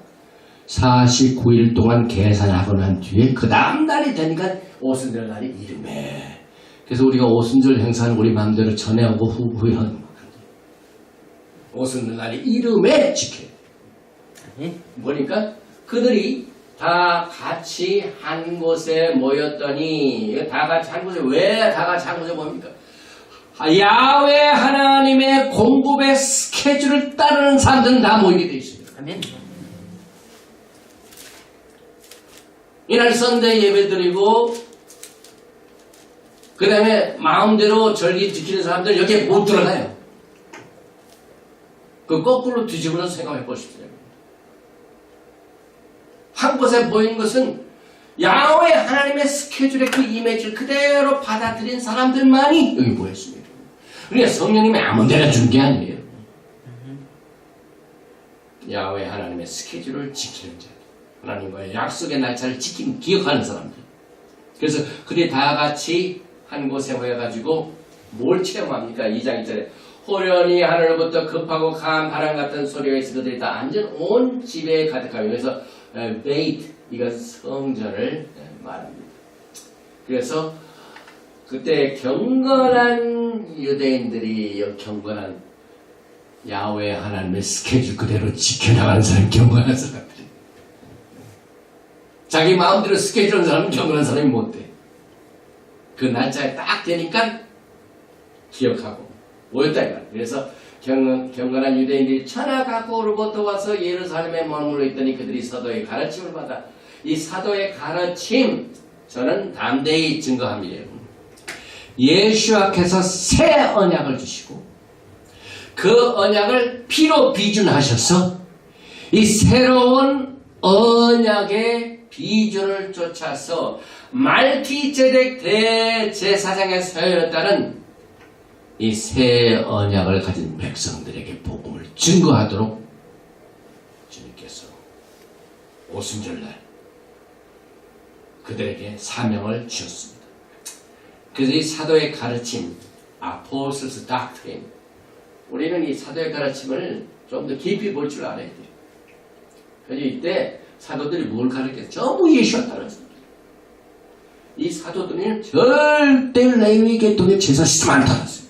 49일 동안 계산하고 난 뒤에 그 다음 날이 되니까 오순절 날이 이름에. 그래서 우리가 오순절 행사는 우리 마음대로 전해하고 후회하는 거예요. 오순절 날이 이름에 지켜요. 뭐니까 그들이 다 같이 한 곳에 모였더니 다 같이 한 곳에 왜 다 같이 한 곳에 뭡니까? 야훼 하나님의 공급의 스케줄을 따르는 사람들은 다 모이게 되어 있습니다. 아멘. 이날 선대 예배 드리고 그 다음에 마음대로 절기 지키는 사람들 여기에 못 들어가요. 그 거꾸로 뒤집어서 생각해 보십시오. 한 곳에 모인 것은 야훼 하나님의 스케줄의 그 이미지를 그대로 받아들인 사람들만이 여기 모였습니다. 그러니까 성령님이 아무 데나 준 게 아니에요. 야훼 하나님의 스케줄을 지키는 자, 하나님과의 약속의 날짜를 지키는 기억하는 사람들. 그래서 그들이 다 같이 한 곳에 모여가지고 뭘 체험합니까? 2장 1절에 호련히 하늘로부터 급하고 강한 바람 같은 소리가 있어 그들이 다 앉은 온 집에 가득하며 그래서 베이트, 이건 성전을 말합니다. 그래서 그때 경건한 유대인들이 경건한 야훼 하나님의 스케줄 그대로 지켜나가는 사람이 경건한 사람들이. 자기 마음대로 스케줄하는 사람은 경건한 사람이 못 돼. 그 날짜에 딱 되니까 기억하고 모였다 이거야. 그래서 경건한 유대인들이 천하각국으로부터 와서 예루살렘에 머물러 있더니 그들이 사도의 가르침을 받아 이 사도의 가르침 저는 담대히 증거합니다. 예수께서 새 언약을 주시고 그 언약을 피로 비준하셔서 이 새로운 언약의 비준을 쫓아서 말기제덱 대제사장의 서열였다는 이 새 언약을 가진 백성들에게 복음을 증거하도록 주님께서 오순절날 그들에게 사명을 주셨습니다. 그래서 이 사도의 가르침, Apostles' Doctrine, 우리는 이 사도의 가르침을 좀 더 깊이 볼 줄 알아야 돼요. 그래서 이때 사도들이 뭘 가르쳤어요? 전부 예수와 따랐습니다. 이 사도들은 절대 레위 계통의 제사 시스템 안 따랐어요.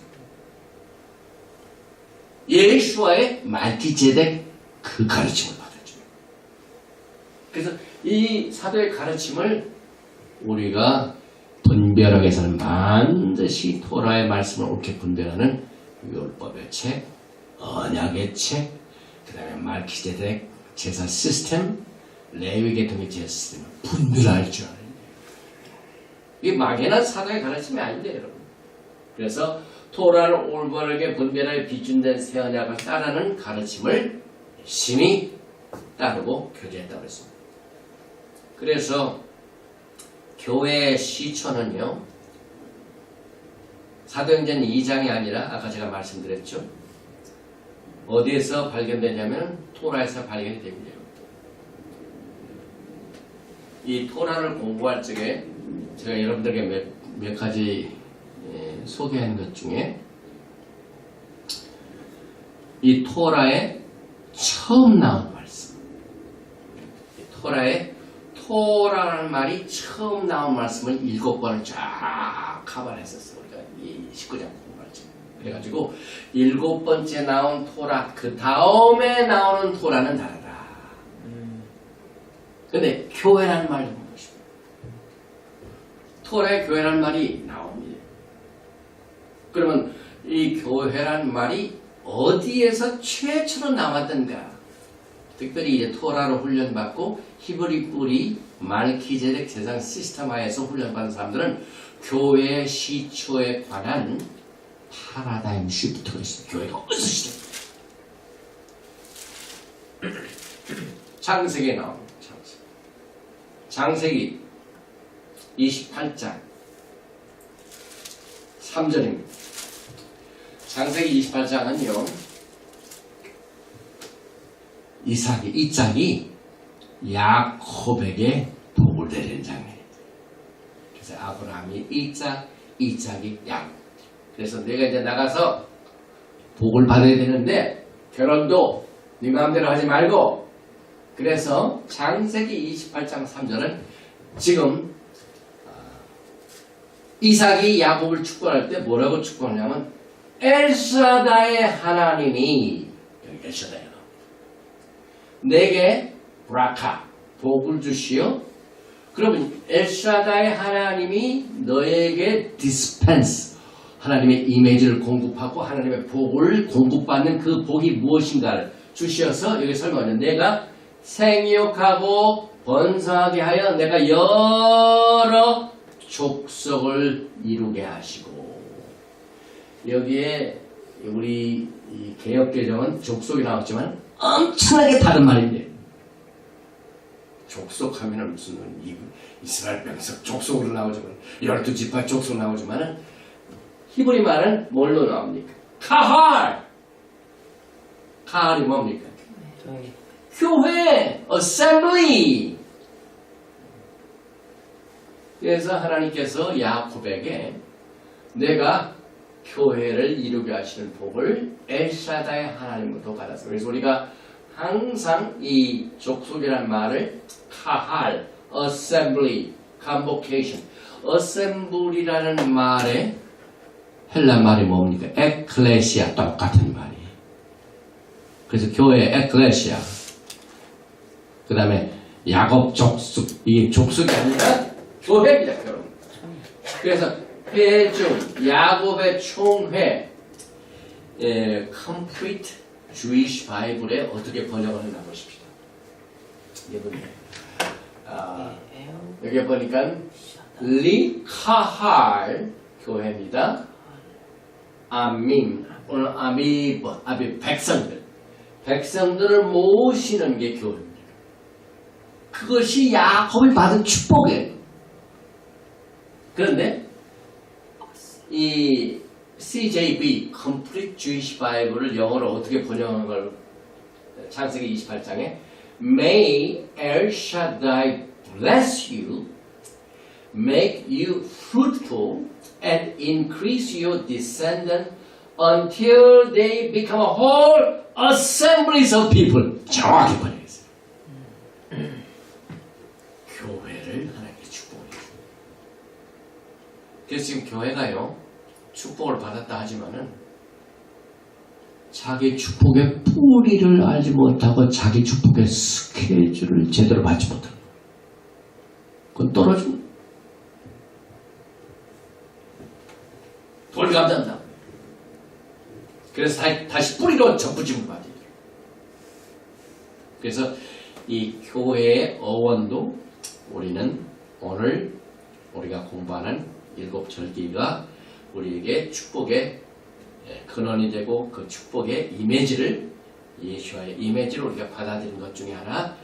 예수와의 말기제덱 그 가르침을 받았죠. 그래서 이 사도의 가르침을 우리가 분별하기 위해서는 반드시 토라의 말씀을 옳게 분별하는 율법의 책, 언약의 책, 그 다음에 말기제덱 제사 시스템, 레위 계통의 제사 시스템을 분별할 줄 알아야 돼요. 이게 막연한 사도의 가르침이 아닌데 여러분. 그래서 토라를 올바르게 분별하여 비준된 새 언약을 따르는 가르침을 열심히 따르고 교제했다고 했습니다. 그래서 교회의 시초는요, 사도행전 2장이 아니라 아까 제가 말씀드렸죠. 어디에서 발견되냐면 토라에서 발견이 됩니다. 이 토라를 공부할 적에 제가 여러분들에게 몇 가지 소개한 것 중에 이 토라에 처음 나온 말씀, 토라라는 말이 처음 나온 말씀을 7번을 쫙 카바했었어요. 우리가 이 19장 공부할 때. 그래가지고 7번째 나온 토라, 그 다음에 나오는 토라는 다르다. 근데 교회라는 말을 보십시오. 토라에 교회라는 말이 나옵니다. 그러면 이 교회라는 말이 어디에서 최초로 나왔던가? 특별히 이제 토라로 훈련받고 히브리 뿌리 말키제덱 세상 시스템화에서 훈련받은 사람들은 교회의 시초에 관한 파라다임 시프트가 있어요. 교회가 어디서 시작돼요? 창세기에 나옵니다. 창세기 28장 3절입니다. 창세기 28장은요, 이삭이 야곱에게 복을 내리는 장면입니다. 그래서 아브라함이 이삭이 야곱. 그래서 내가 이제 나가서 복을 받아야 되는데 결혼도 네 마음대로 하지 말고, 그래서 창세기 28장 3절은 지금 이삭이 야곱을 축복할 때 뭐라고 축복하냐면 엘샤다의 하나님이, 여기 엘샤다예요, 내게 브라카 복을 주시오. 그러면 엘샤다의 하나님이 너에게 디스펜스, 하나님의 이미지를 공급하고 하나님의 복을 공급받는 그 복이 무엇인가를 주시어서 여기 설명하는, 내가 생육하고 번성하게 하여 내가 여러 족속을 이루게 하시고, 여기에 우리 개역개정은 족속이 나왔지만 엄청나게 다른 말인데, 족속하면은 무슨 이스라엘 백성 족속으로 나오지만 12지파 족속 나오지만은 히브리 말은 뭘로 나옵니까? 카할이 뭡니까? 교회, assembly. 그래서 하나님께서 야곱에게 내가 교회를 이루게 하시는 복을 엘샤다의 하나님으로부터 받았어요. 그래서 우리가 항상 이 족속이라는 말을 카할, assembly, convocation, assembly라는 말의 헬라 말이 뭡니까? 에클레시아, 똑같은 말이에요. 그래서 교회 에클레시아, 그 다음에 야곱 족속, 이 족속이 아니라 교회입니다, 여러분. 그래서 회중, 야곱의 총회, complete Jewish Bible에 어떻게 번역을 했나 보십시오. 여기 보니까 리카할 교회입니다. 오늘 아비 백성들을 모시는 게 교회입니다. 그것이 야곱이 받은 축복이에요. 그런데 이 CJB Complete Jewish Bible을 영어로 어떻게 번역한 걸 창세기 28장에 May El Shaddai bless you, make you fruitful, and increase your descendant until they become a whole assemblies of people. 정확히 번역했어요. 교회를 하나님께 축복해요. 그래서 지금 교회가요, 축복을 받았다 하지만은 자기 축복의 뿌리를 알지 못하고 자기 축복의 스케줄을 제대로 받지 못하고 그건 떨어집니다. 돌감단다. 그래서 다시 뿌리로 접붙임을 받아요. 그래서 이 교회의 어원도 우리는 오늘 우리가 공부하는 7절기가 우리에게 축복의 근원이 되고 그 축복의 이미지를 예수와의 이미지를 우리가 받아들인 것 중에 하나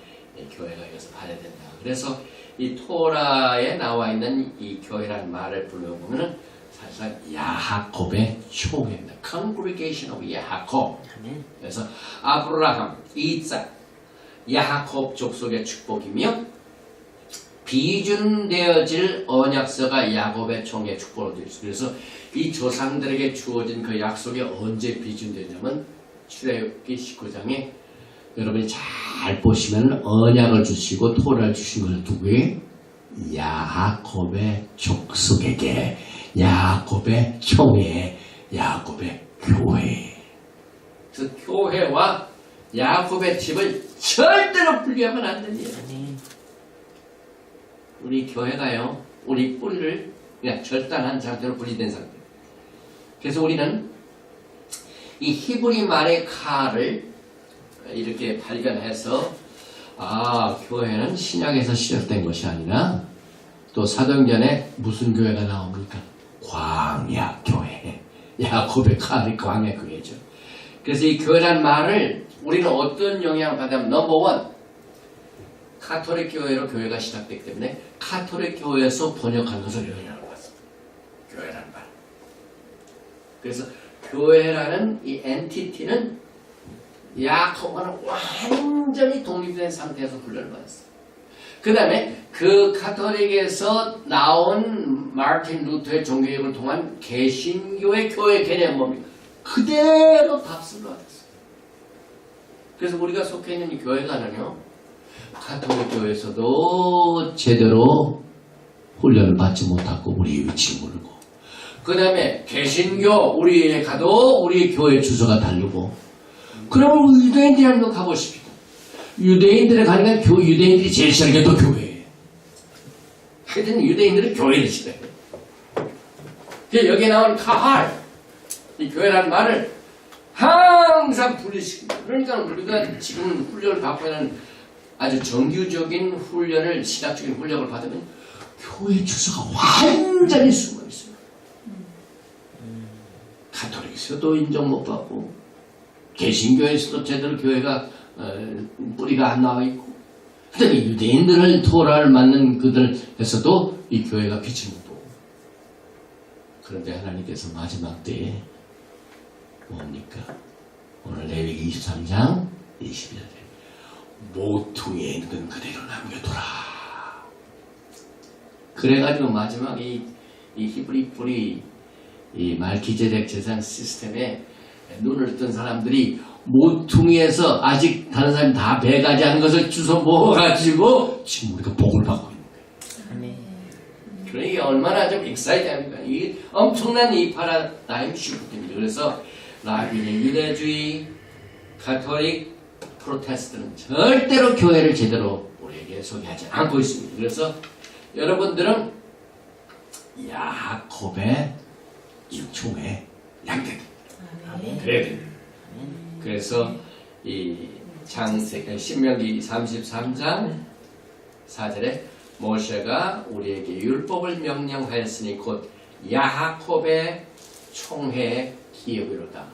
교회가 이것을 받아야 된다. 그래서 이 토라에 나와 있는 이 교회라는 말을 불러보면은 사실상 야하콥의 총회입니다. Congregation of 야하콥. 그래서 아브라함, 이삭, 야하콥 족속의 축복이며 비준되어질 언약서가 야곱의 총의 축복으로 되어 있습니다. 그래서 이 조상들에게 주어진 그 약속이 언제 비준되냐면 출애굽기 19장에 여러분이 잘 보시면 언약을 주시고 토라를 주신 것을 누구에? 야곱의 족속에게, 야곱의 총회, 야곱의 교회. 그래서 교회와 야곱의 집을 절대로 분리하면 안 됩니다. 우리 교회가요, 우리 뿌리를 그냥 절단한 상태로 분리된 상태. 그래서 우리는 이 히브리 말의 칼을 이렇게 발견해서 교회는 신약에서 시작된 것이 아니라 또 사도행전에 무슨 교회가 나옵니까? 광야 교회. 야곱의 칼이 광야 교회죠. 그래서 이 교회란 말을 우리는 어떤 영향을 받으면 넘버원 카톨릭 교회로 교회가 시작됐기 때문에 카톨릭 교회에서 번역한 것을 영향을 받습니다. 교회란 말. 그래서 교회라는 이 엔티티는 야곱과는 완전히 독립된 상태에서 훈련을 받았어요. 그 다음에 그 카톨릭에서 나온 마르틴 루터의 종교개혁을 통한 개신교의 교회 개념은 뭡니까? 그대로 답습을 받았어요. 그래서 우리가 속해 있는 이 교회가는요, 카톨릭 교회에서도 제대로 훈련을 받지 못하고 우리의 위치를 모르고, 그 다음에 개신교 우리에 가도 우리 교회 주소가 다르고, 그러면 유대인들이 한번 가보십시오. 유대인들에 가니까 유대인들이 제일 싫어하는 게 또 교회예요. 하여튼 유대인들은 교회를 싫어해요. 여기에 나온 카할, 이 교회라는 말을 항상 분리시킵니다. 그러니까 우리가 지금 훈련을 받고 있는 아주 정규적인 훈련을, 신학적인 훈련을 받으면 교회 주소가 완전히 숨어 있어요. 가톨릭에서도 인정 못 받고, 개신교에서도 제대로 교회가 뿌리가 안 나와 있고, 그다음에 유대인들을 토라를 맡는 그들에서도 이 교회가 빛을 못 보고. 그런데 하나님께서 마지막 때에 뭡니까? 오늘 레위기 23장 21절에 모퉁이에 있는 건 그대로 남겨둬라. 그래가지고 마지막 이 히브리 뿌리, 이 말기제덱 제사장 시스템에 눈을 뜬 사람들이 모퉁이에서 아직 다른 사람이 다 배가지 않은 것을 주워 모아가지고 지금 우리가 복을 받고 있는 거예요. 그러니까 이게 얼마나 좀 익사이트합니까? 이 엄청난 이 파라다임 시프트입니다. 그래서 라빈의 유대주의, 가톨릭, 프로테스트는 절대로 교회를 제대로 우리에게 소개하지 않고 있습니다. 그래서 여러분들은 야곱의 총회 양대입니다. 그래야 됩니다. 그래서 이 신명기 33장 4절에 모세가 우리에게 율법을 명령하였으니 곧 야곱의 총회의 기업이로다.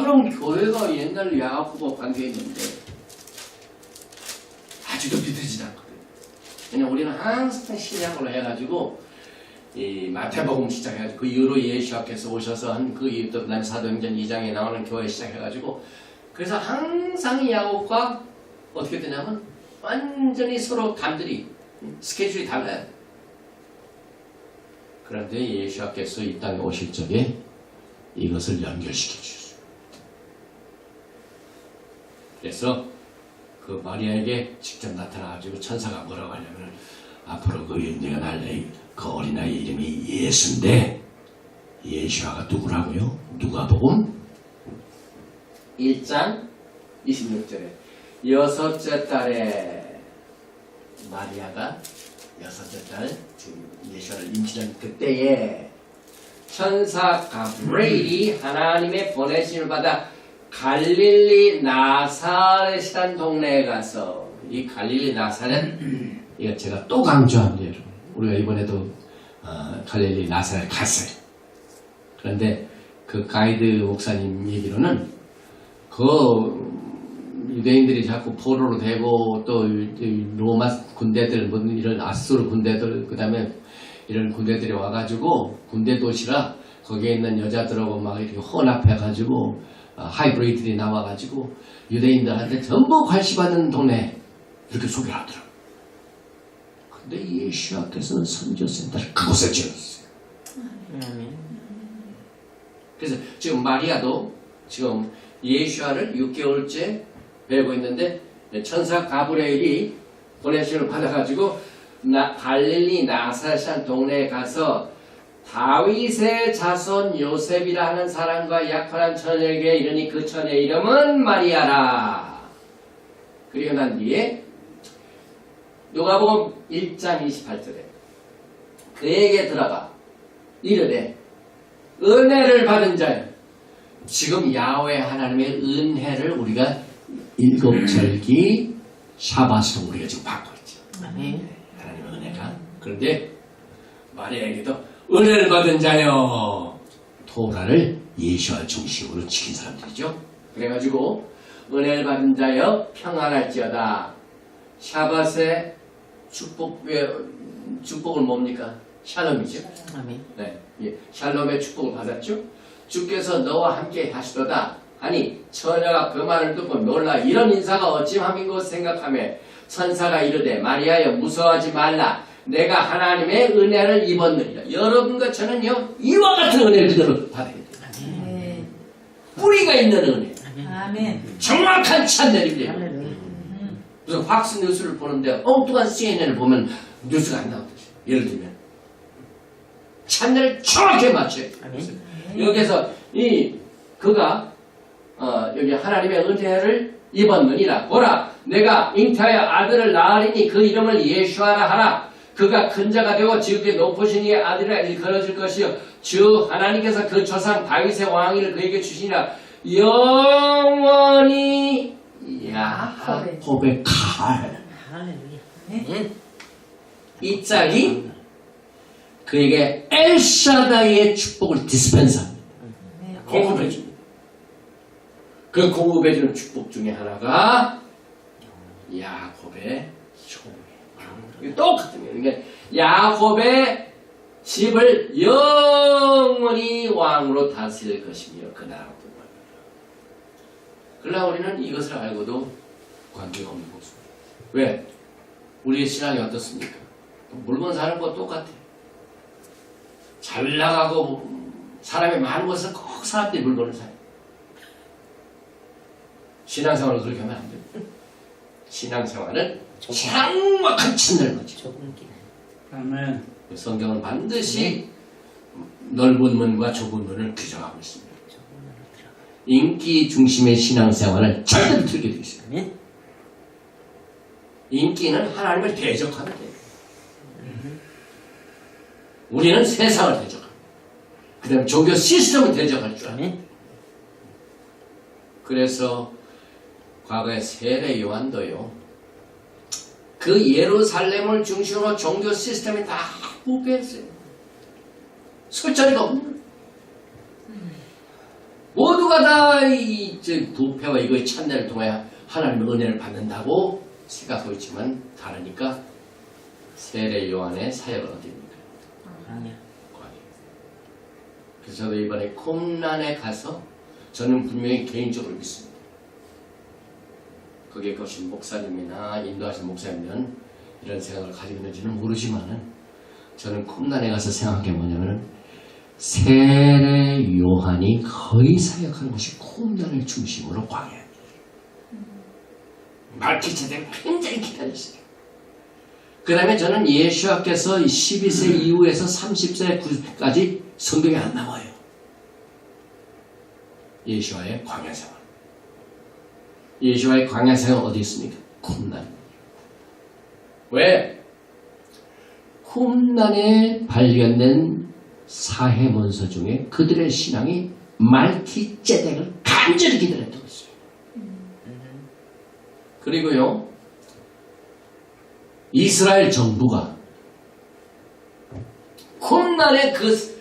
그럼 교회가 옛날 야곱과 관계했는데 아직도 믿어지지 않거든요. 왜냐면 우리는 항상 신약으로 해가지고 이 마태복음 시작해가지고 그 이후로 예수께서 오셔서 한 그 이후부터 그다음에 사도행전 2장에 나오는 교회 시작해가지고, 그래서 항상 야곱과 어떻게 되냐면 완전히 서로 담들이 스케줄이 달라요. 그런데 예수께서 이 땅에 오실 적에 이것을 연결시켜 주셨어요. 그래서 그 마리아에게 직접 나타나가지고 천사가 뭐라고 하냐면, 앞으로 그 내가 날래 그 어린아이 이름이 예수인데, 예수아가 누구라고요? 누가복음 1장 26절에 여섯째 달에 마리아가 여섯째 달 지금 예수아를 임신한 그때에 천사 가브리엘이 하나님의 보내심을 받아 갈릴리 나사렛이란 동네에 가서, 이 갈릴리 나사렛, 이거 제가 또 강조합니다, 여러분. 우리가 이번에도 갈릴리 나사렛 갔어요. 그런데 그 가이드 목사님 얘기로는 그 유대인들이 자꾸 포로로 되고 또 로마 군대들 뭐 이런 아수르 군대들 그다음에 이런 군대들이 와가지고 군대 도시라 거기에 있는 여자들하고 막 이렇게 혼합해가지고 하이브리드들이 나와가지고 유대인들한테 전부 관심받는 동네 이렇게 소개를 하더라고요. 근데 예수님께서는 선교센터를 그곳에 지었어요. 그래서 지금 마리아도 지금 예수아를 6개월째 배우고 있는데 천사 가브리엘이 보내심을 받아가지고 갈릴리 나사렛 동네에 가서 다윗의 자손 요셉이라 하는 사람과 약혼한 처녀에게 이르니 그 처녀의 이름은 마리아라. 그리고 난 뒤에 누가복음 1장 28절에 그에게 들어가 이르되 은혜를 받은 자여. 지금 야훼 하나님의 은혜를 우리가 일곱절기 샤바스로 우리가 지금 받고 있죠. 하나님의 은혜가. 그런데 마리아에게도 은혜를 받은 자여. 토라를 예수와 중심으로 지킨 사람들이죠. 그래가지고 은혜를 받은 자여 평안할지어다. 샤밧의 축복은 뭡니까? 샬롬이죠. 네, 예, 샬롬의 축복을 받았죠. 주께서 너와 함께 하시도다 하니 처녀가 그 말을 듣고 놀라 이런 인사가 어찌함인 것 생각하며 천사가 이르되 마리아여 무서워하지 말라. 내가 하나님의 은혜를 입었느니라. 여러분과 저는요 이와 같은 은혜를 그대로 받아야 돼요. 뿌리가 있는 은혜. 아멘. 정확한 찬넬입니다. 무슨 확스 뉴스를 보는데 엉뚱한 CNN을 보면 뉴스가 안 나오듯이. 예를 들면 찬넬을 정확히 맞춰요. 여기서 그가 여기 하나님의 은혜를 입었느니라. 보라 내가 잉태하여 아들을 낳으리니 그 이름을 예수아라 하라. 그가 큰 자가 되고 지극히 높으신 이의 아들이라 일컬어질 것이요 주 하나님께서 그 조상 다윗의 왕위를 그에게 주시니라. 영원히 야곱의 칼. 이 짝이 그에게 엘샤다이의 축복을 디스펜스합니다. 공급해줍니다. 그 공급해주는 축복 중에 하나가 야곱의 종이에요. 똑같은 거예요. 그러니까 야곱의 집을 영원히 왕으로 다스릴 것이며 그 나라로 분명합니다. 그러나 우리는 이것을 알고도 관계가 없는 것입니다. 왜? 우리의 신앙이 어떻습니까? 물건 사는 거 똑같아. 잘 나가고 사람이 많은 곳에서 꼭 사람들이 물건을 사요. 신앙생활은 그렇게 하면 안 돼요. 신앙생활은 정확한 친절을 거죠. 아멘. 성경은 반드시 넓은 문과 좁은 문을 규정하고 있습니다. 인기 중심의 신앙생활은 절대로 틀게 되어 있어요. 인기는 하나님을 대적하면 돼요. 우리는 세상을 대적합니다. 그 다음에 종교 시스템을 대적할 줄 알아요. 그래서 과거에 세례 요한도요. 그 예루살렘을 중심으로 종교 시스템이 다 부패했어요. 설 자리가 없는 모두가 다 이 부패와 이거의 찬내를 통해 하나님의 은혜를 받는다고 생각하고 있지만 다르니까 세례 요한의 사역은 어디입니까? 그래서 저도 이번에 쿰란에 가서 저는 분명히 개인적으로 믿습니다. 거기에 거신 목사님이나 인도하신 목사님은 이런 생각을 가지고 있는지는 모르지만은 저는 쿰란에 가서 생각한 게 뭐냐면은 세례 요한이 거의 사역하는 것이 쿰란을 중심으로 광야입니다. 말기차대가 굉장히 기다렸어요. 그 다음에 저는 예수님께서 12세 이후에서 30세까지 성경에 안 나와요. 예수와의 광야생활. 예수와의 광야생활 어디 있습니까? 쿰란. 왜? 쿰란에 발견된 사해문서 중에 그들의 신앙이 말기ጼ덱을 간절히 기다렸던 것이에요. 그리고요, 이스라엘 정부가 쿰란의 그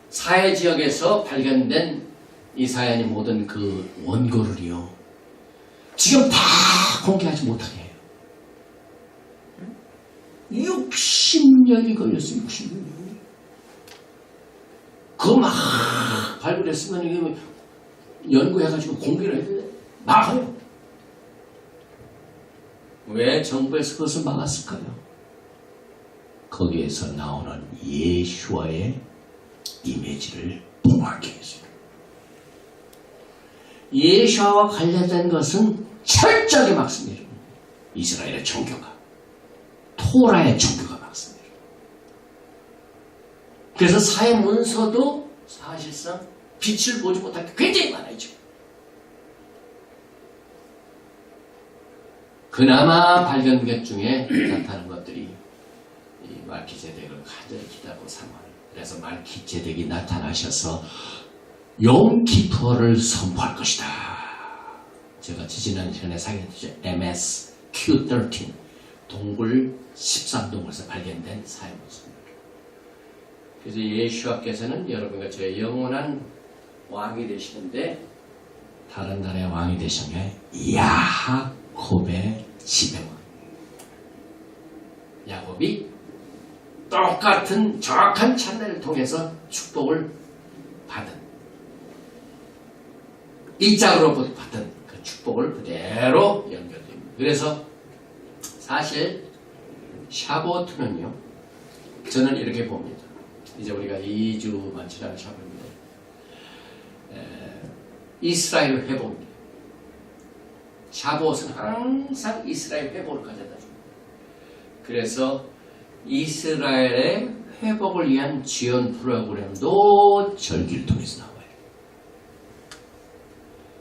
사해 지역에서 발견된 이사야의 모든 그 원고를요, 지금 다 공개하지 못하게 해요. 60년이 걸렸어요. 60년이. 그거 막 발굴했으면 이게 연구해가지고 공개를 해야 되는데 막아요. 왜 정부에서 그것을 막았을까요? 거기에서 나오는 예수와의 이미지를 봉하기 위해서. 예수와 관련된 것은 철저하게 막습니다. 이스라엘의 종교가, 토라의 종교가 막습니다. 그래서 사회 문서도 사실상 빛을 보지 못할 게 굉장히 많아요. 그나마 발견된 중에 나타난 것들이 이 말키제덱을 간절히 기다리고 삼아. 그래서 말키제덱이 나타나셔서 용키퍼를 선포할 것이다. 제가 지지난 시간에 사용했죠. MSQ13 동굴 13동굴에서 발견된 사회문서입니다. 그래서 예수와께서는 여러분과 저의 영원한 왕이 되시는데 다른 나라의 왕이 되시면 야곱의 지배왕. 야곱이 똑같은 정확한 찬례를 통해서 축복을 받은, 이 짝으로 받은 그 축복을 그대로 연결됩니다. 그래서 사실 샤보트는요, 저는 이렇게 봅니다. 이제 우리가 2주만 지나면 샤보트인데 이스라엘 회복입니다. 샤봇은 항상 이스라엘 회복을 가져다 줍니다. 그래서 이스라엘의 회복을 위한 지원 프로그램도 절기를 통해서 나와요.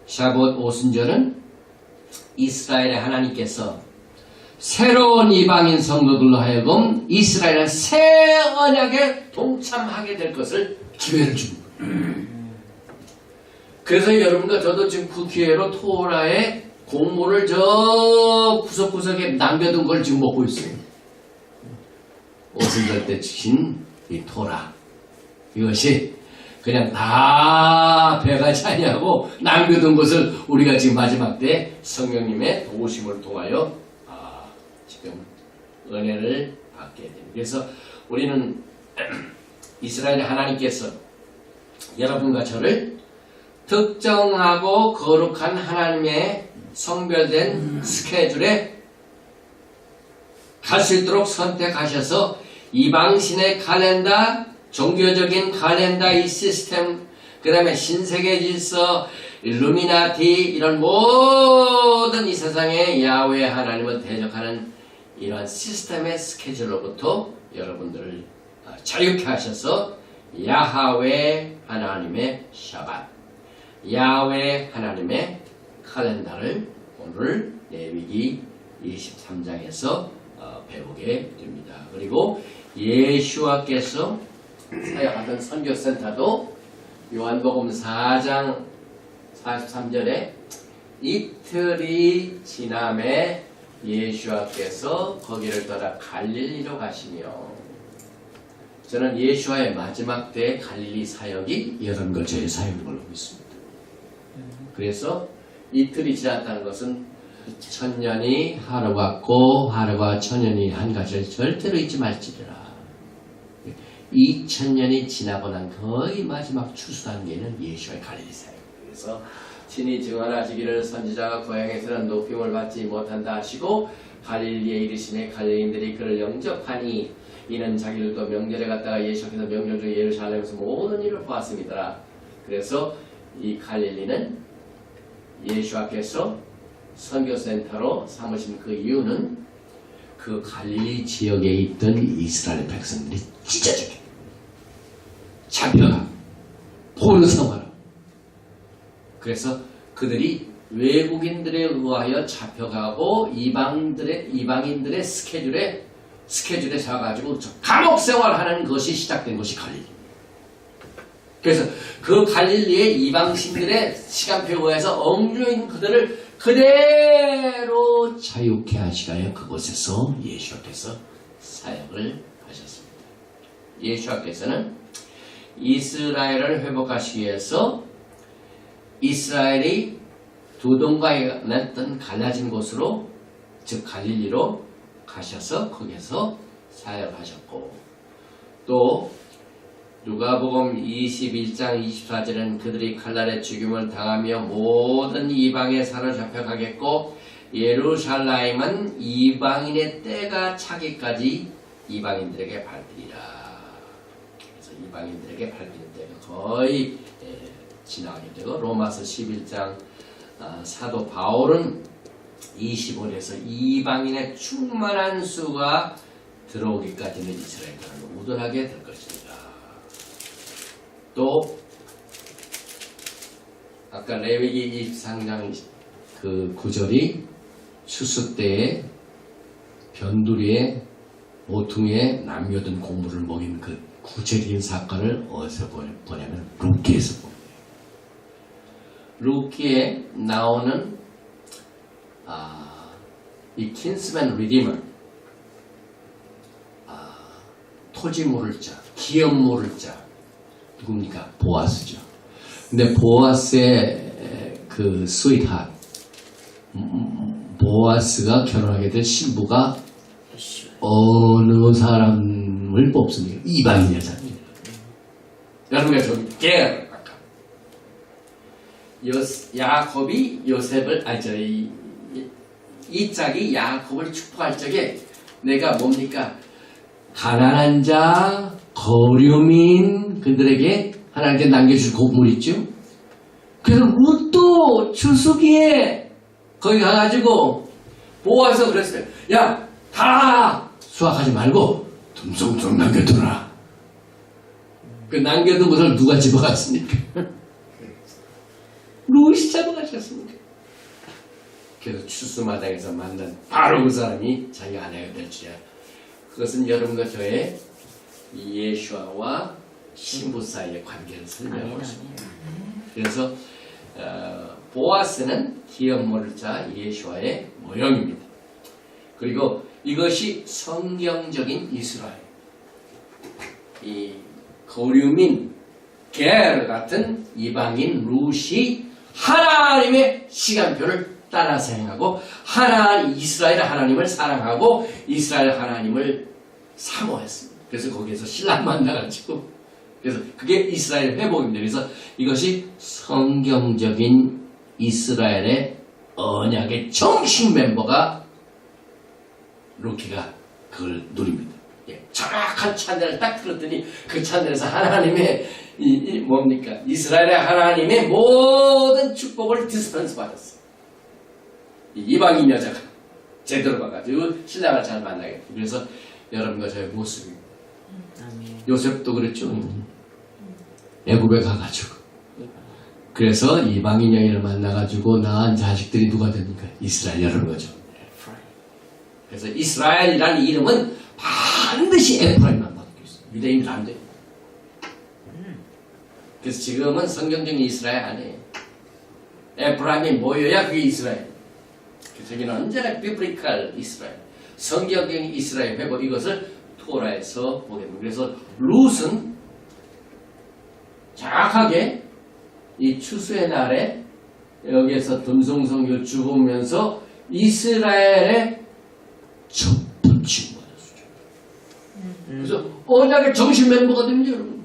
샤봇 오순절은 이스라엘의 하나님께서 새로운 이방인 성도들로 하여금 이스라엘의 새 언약에 동참하게 될 것을 기회를 줍니다. 그래서 여러분과 저도 지금 그 기회로 토라의 공모를 저 구석구석에 남겨둔 걸 지금 먹고 있어요. 오순절 때 주신 이 토라, 이것이 그냥 다 배가지 아니하고 남겨둔 것을 우리가 지금 마지막 때 성령님의 도우심을 통하여 지금 은혜를 받게 됩니다. 그래서 우리는 이스라엘 하나님께서 여러분과 저를 특정하고 거룩한 하나님의 성별된 스케줄에 갈 수 있도록 선택하셔서 이방신의 칼렌다, 종교적인 칼렌다 이 시스템, 그 다음에 신세계 질서, 일루미나티, 이런 모든 이 세상의 야훼 하나님을 대적하는 이러한 시스템의 스케줄로부터 여러분들을 자유케 하셔서 야하웨 하나님의 샤밧, 야훼 하나님의 칼렌다를 오늘 레위기 23장에서 배우게 됩니다. 그리고 예수와께서 사역하던 선교센터도 요한복음 4장 43절에 이틀이 지남에 예수와께서 거기를 떠나 갈릴리로 가시며, 저는 예수와의 마지막 때 갈릴리 사역이 여러분과 저의 사역인 걸로 믿습니다. 그래서 이틀이 지났다는 것은 천년이 하루 같고 하루가 천년이 한 가지를 절대로 잊지 말지니라. 2000년이 지나고 난 거의 마지막 추수 단계는 예수와의 갈릴리 사역. 그래서 친히 증언하시기를 선지자가 고향에서는 높임을 받지 못한다 하시고 갈릴리에 이르시매 갈릴리인들이 그를 영접하니 이는 자기들도 명절에 갔다가 예수께서 명절 중에 예루살렘에서 모든 일을 보았습니다. 그래서 이 갈릴리는 예수께서 선교센터로 삼으신 그 이유는 그 갈릴리 지역에 있던 이스라엘 백성들이 찢어지게 잡혀가 포로 생활하고, 그래서 그들이 외국인들에 의하여 잡혀가고 이방인들의 스케줄에 잡아가지고 감옥 생활하는 것이 시작된 것이 갈릴리. 그래서 그 갈릴리의 이방신들의 시간표에 의해서 엉뚱해 있는 그들을 그대로 자유케 하시려 그곳에서 예수께서 사역을 하셨습니다. 예수께서는 이스라엘을 회복하시기 위해서 이스라엘이 두 동강에 냈던 갈라진 곳으로 즉 갈릴리로 가셔서 거기서 사역하셨고 또 누가복음 21장 24절은 그들이 칼날에 죽임을 당하며 모든 이방에 사로잡혀 가겠고 예루살렘은 이방인의 때가 차기까지 이방인들에게 밟히리라. 그래서 이방인들에게 밟히는 때가 거의 지나가게 되고 로마서 11장 사도 바울은 25절에서 이방인의 충만한 수가 들어오기까지는 이스라엘을 우둔하게 될 것입니다. 또 아까 레위기 23장 그 구절이 추수 때에 변두리에 모퉁이에 남겨둔 곡물을 먹인 그 구체적인 사건을 어디서 보냐면 루키에서 봅니다. 루키에 나오는 이 킨스맨 리디머 토지 모를 자, 기업 모를 자 누굽니까? 보아스죠. 근데 보아스의 그 스윗핫 보아스가 결혼하게 될 신부가 어느 사람을 뽑습니까? 이방인 여자입니다. 여러분과 좀 깨알 아까 야곱이 요셉을 이짝이 야곱을 축복할 적에 내가 뭡니까? 가난한 자, 거류민 그들에게 하나님께 남겨줄 곡물 있죠? 그래서 룻도 추수기에 거기 가가지고 보아서 그랬어요. 야, 다 수확하지 말고 듬성듬성 남겨두라. 그 남겨둔 것을 누가 집어갔습니까? 룻이 잡아가셨습니까? 그래서 추수마당에서 만난 바로 그 사람이 자기 아내가 될 줄이야. 그것은 여러분과 저의 예수와 신부 사이의 관계를 설명하고 있습니다. 그래서 보아스는 기업 모를 자 예수와의 모형입니다. 그리고 이것이 성경적인 이스라엘, 이 거류민 게르 같은 이방인 룻이 하나님의 시간표를 따라서 행하고 이스라엘 하나님을 사랑하고 이스라엘 하나님을 사모했습니다. 그래서 거기에서 신랑 만나가지고 그래서 그게 이스라엘 회복입니다. 그래서 이것이 성경적인 이스라엘의 언약의 정식 멤버가 루키가 그걸 누립니다. 정확한 찬양을 딱 들었더니 그 찬양에서 하나님의 뭡니까? 이스라엘의 하나님의 모든 축복을 디스펜스 받았어요. 이방인 여자가 제대로 봐가지고 신랑을 잘 만나겠다. 그래서 여러분과 저의 모습입니다. 요셉도 그랬죠. 애굽에 가가지고 그래서 이방인 여인을 만나가지고 낳은 자식들이 누가 됩니까? 이스라엘 여러분 거죠. 그래서 이스라엘이라는 이름은 반드시 에프라임만 받고 있어요. 유대인들 안 돼요. 그래서 지금은 성경적인 이스라엘 아니에요. 에프라임이 모여야 그게 이스라엘. 그래서 여기는 언제나 비브리칼 이스라엘, 성경적인 이스라엘 회복 이것을 토라에서 보게 됩니다. 그래서 룻은 정확하게 이 추수의 날에 여기에서 듬성성교 죽으면서 이스라엘의 첫 번째 받았어요. 그래서 언약의 정신 멤버가 됩니다, 여러분.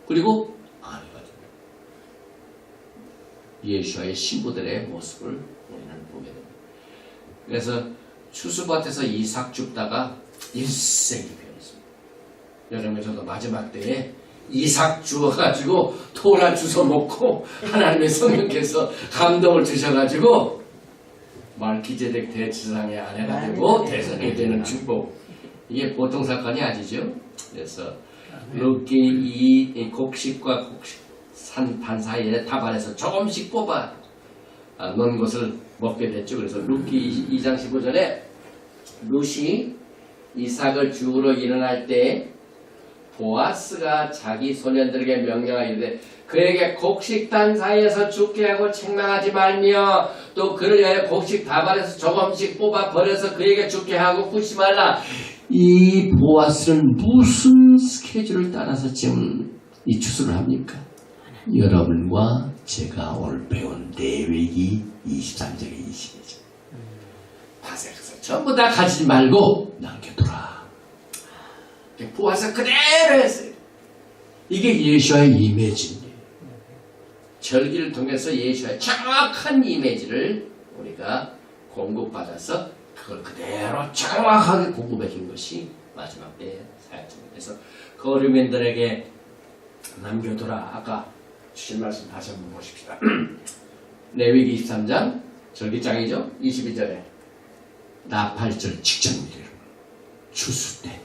그리고 아내가 됩니다. 예수와의 신부들의 모습을 우리는 보게 됩니다. 그래서 추수밭에서 이삭 줍다가 일생이 변했습니다. 여러분 저도 마지막 때에 이삭 주워가지고 토라 주워 먹고 하나님의 성령께서 감동을 주셔가지고 말기제덱 대제사장의 아내가 되고 대선이 되는 축복. 이게 보통 사건이 아니죠. 그래서 루키 이 곡식과 곡산 사이에 타발에서 조금씩 뽑아 놓은 것을 먹게 됐죠. 그래서 루키 2장 15절에 룻이 이삭을 주우러 일어날 때 보아스가 자기 소년들에게 명령하기를 그에게 곡식단 사이에서 죽게 하고 책망하지 말며 또 그를 위하여 곡식 다발에서 조금씩 뽑아 버려서 그에게 죽게 하고 굽지 말라. 이 보아스는 무슨 스케줄을 따라서 지금 이 추수를 합니까? 여러분과 제가 오늘 배운 레위기 23장의 이 시대죠. 다세서 전부 다 가지지 말고 남겨둬라. 보아스 그대로 했어요. 이게 예수와의 이미지인데 절기를 통해서 예수와의 정확한 이미지를 우리가 공급받아서 그걸 그대로 정확하게 공급해 준 것이 마지막 때의 사역입니다. 그래서 거류민들에게 남겨둬라. 아까 주신 말씀 다시 한번 보십시다. 레위기 23장 절기장이죠. 22절에 나팔절 직전입니다. 추수 때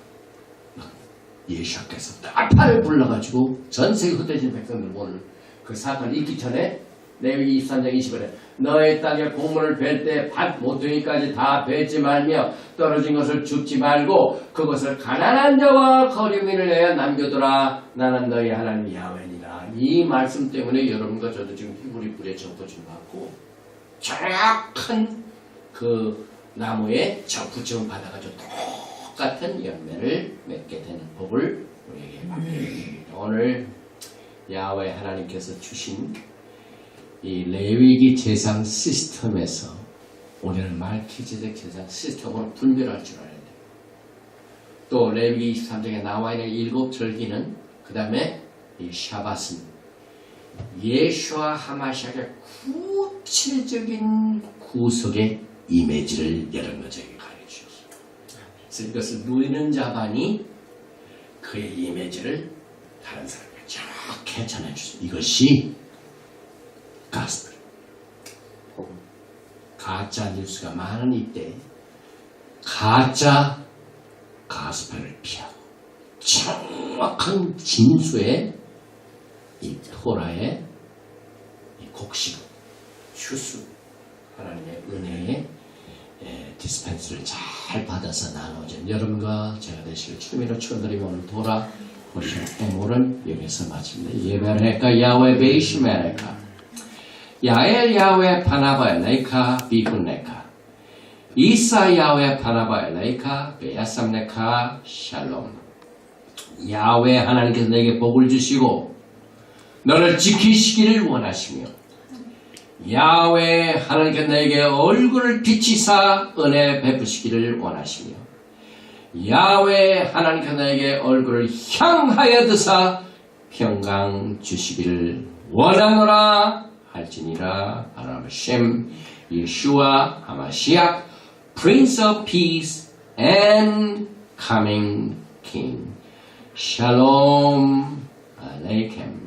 예수께서 나팔을 불러가지고 전 세계 흩어진 백성들 오늘 그 사건을 읽기 전에 레위기 23장 20절에 너의 땅에 곡물을 벨 때 밭 모퉁이까지 다 벨지 말며 떨어진 것을 줍지 말고 그것을 가난한 자와 거류민을 내어 남겨두라. 나는 너희 하나님 야훼니라. 이 말씀 때문에 여러분과 저도 지금 히브리 뿔에 접붙임 받고 정확한 그 나무에 접붙임을 받아가지고 똑같은 열매를 맺게 되는 복을 우리에게 받게 됩니다. 오늘 야훼 하나님께서 주신 이 레위기 제상 시스템에서 우리는 말키제덱 제상 시스템으로 분별할 줄 알아야 돼요. 또 레위기 23장에 나와 있는 7절기는 그 다음에 이 샤밧은 예수와 하마시아의 구체적인 구속의 이미지를 여러분에게 가르쳐주셨어요. 그래서 이것을 누이는 자반이 그의 이미지를 다른 사람에게 정확히 전해주세요. 이것이 가스펠. 가짜 뉴스가 많은 이때 가짜 가스펠을 피하고 정확한 진수의 이 토라의 이 곡식, 추수, 하나님의 은혜의 디스펜스를 잘 받아서 나누어진 여러분과 제가 되시길 주님으로 축원드리며 오늘 돌아오신 행보를 여기서 마칩니다. 예배를할까 야훼 베이시메레카 야엘 야훼 파나바 엘레이카 비군레카 이사 야훼 파나바 엘레이카 베야삼레카 샬롬. 야훼 하나님께서 내게 복을 주시고 너를 지키시기를 원하시며 야훼 하나님께서 내게 얼굴을 비치사 은혜 베푸시기를 원하시며 야훼 하나님께서 내게 얼굴을 향하여 드사 평강 주시기를 원하노라 할지니라. 하나님 셴 예수와 하마시아 Prince of Peace and Coming King. Shalom Aleichem.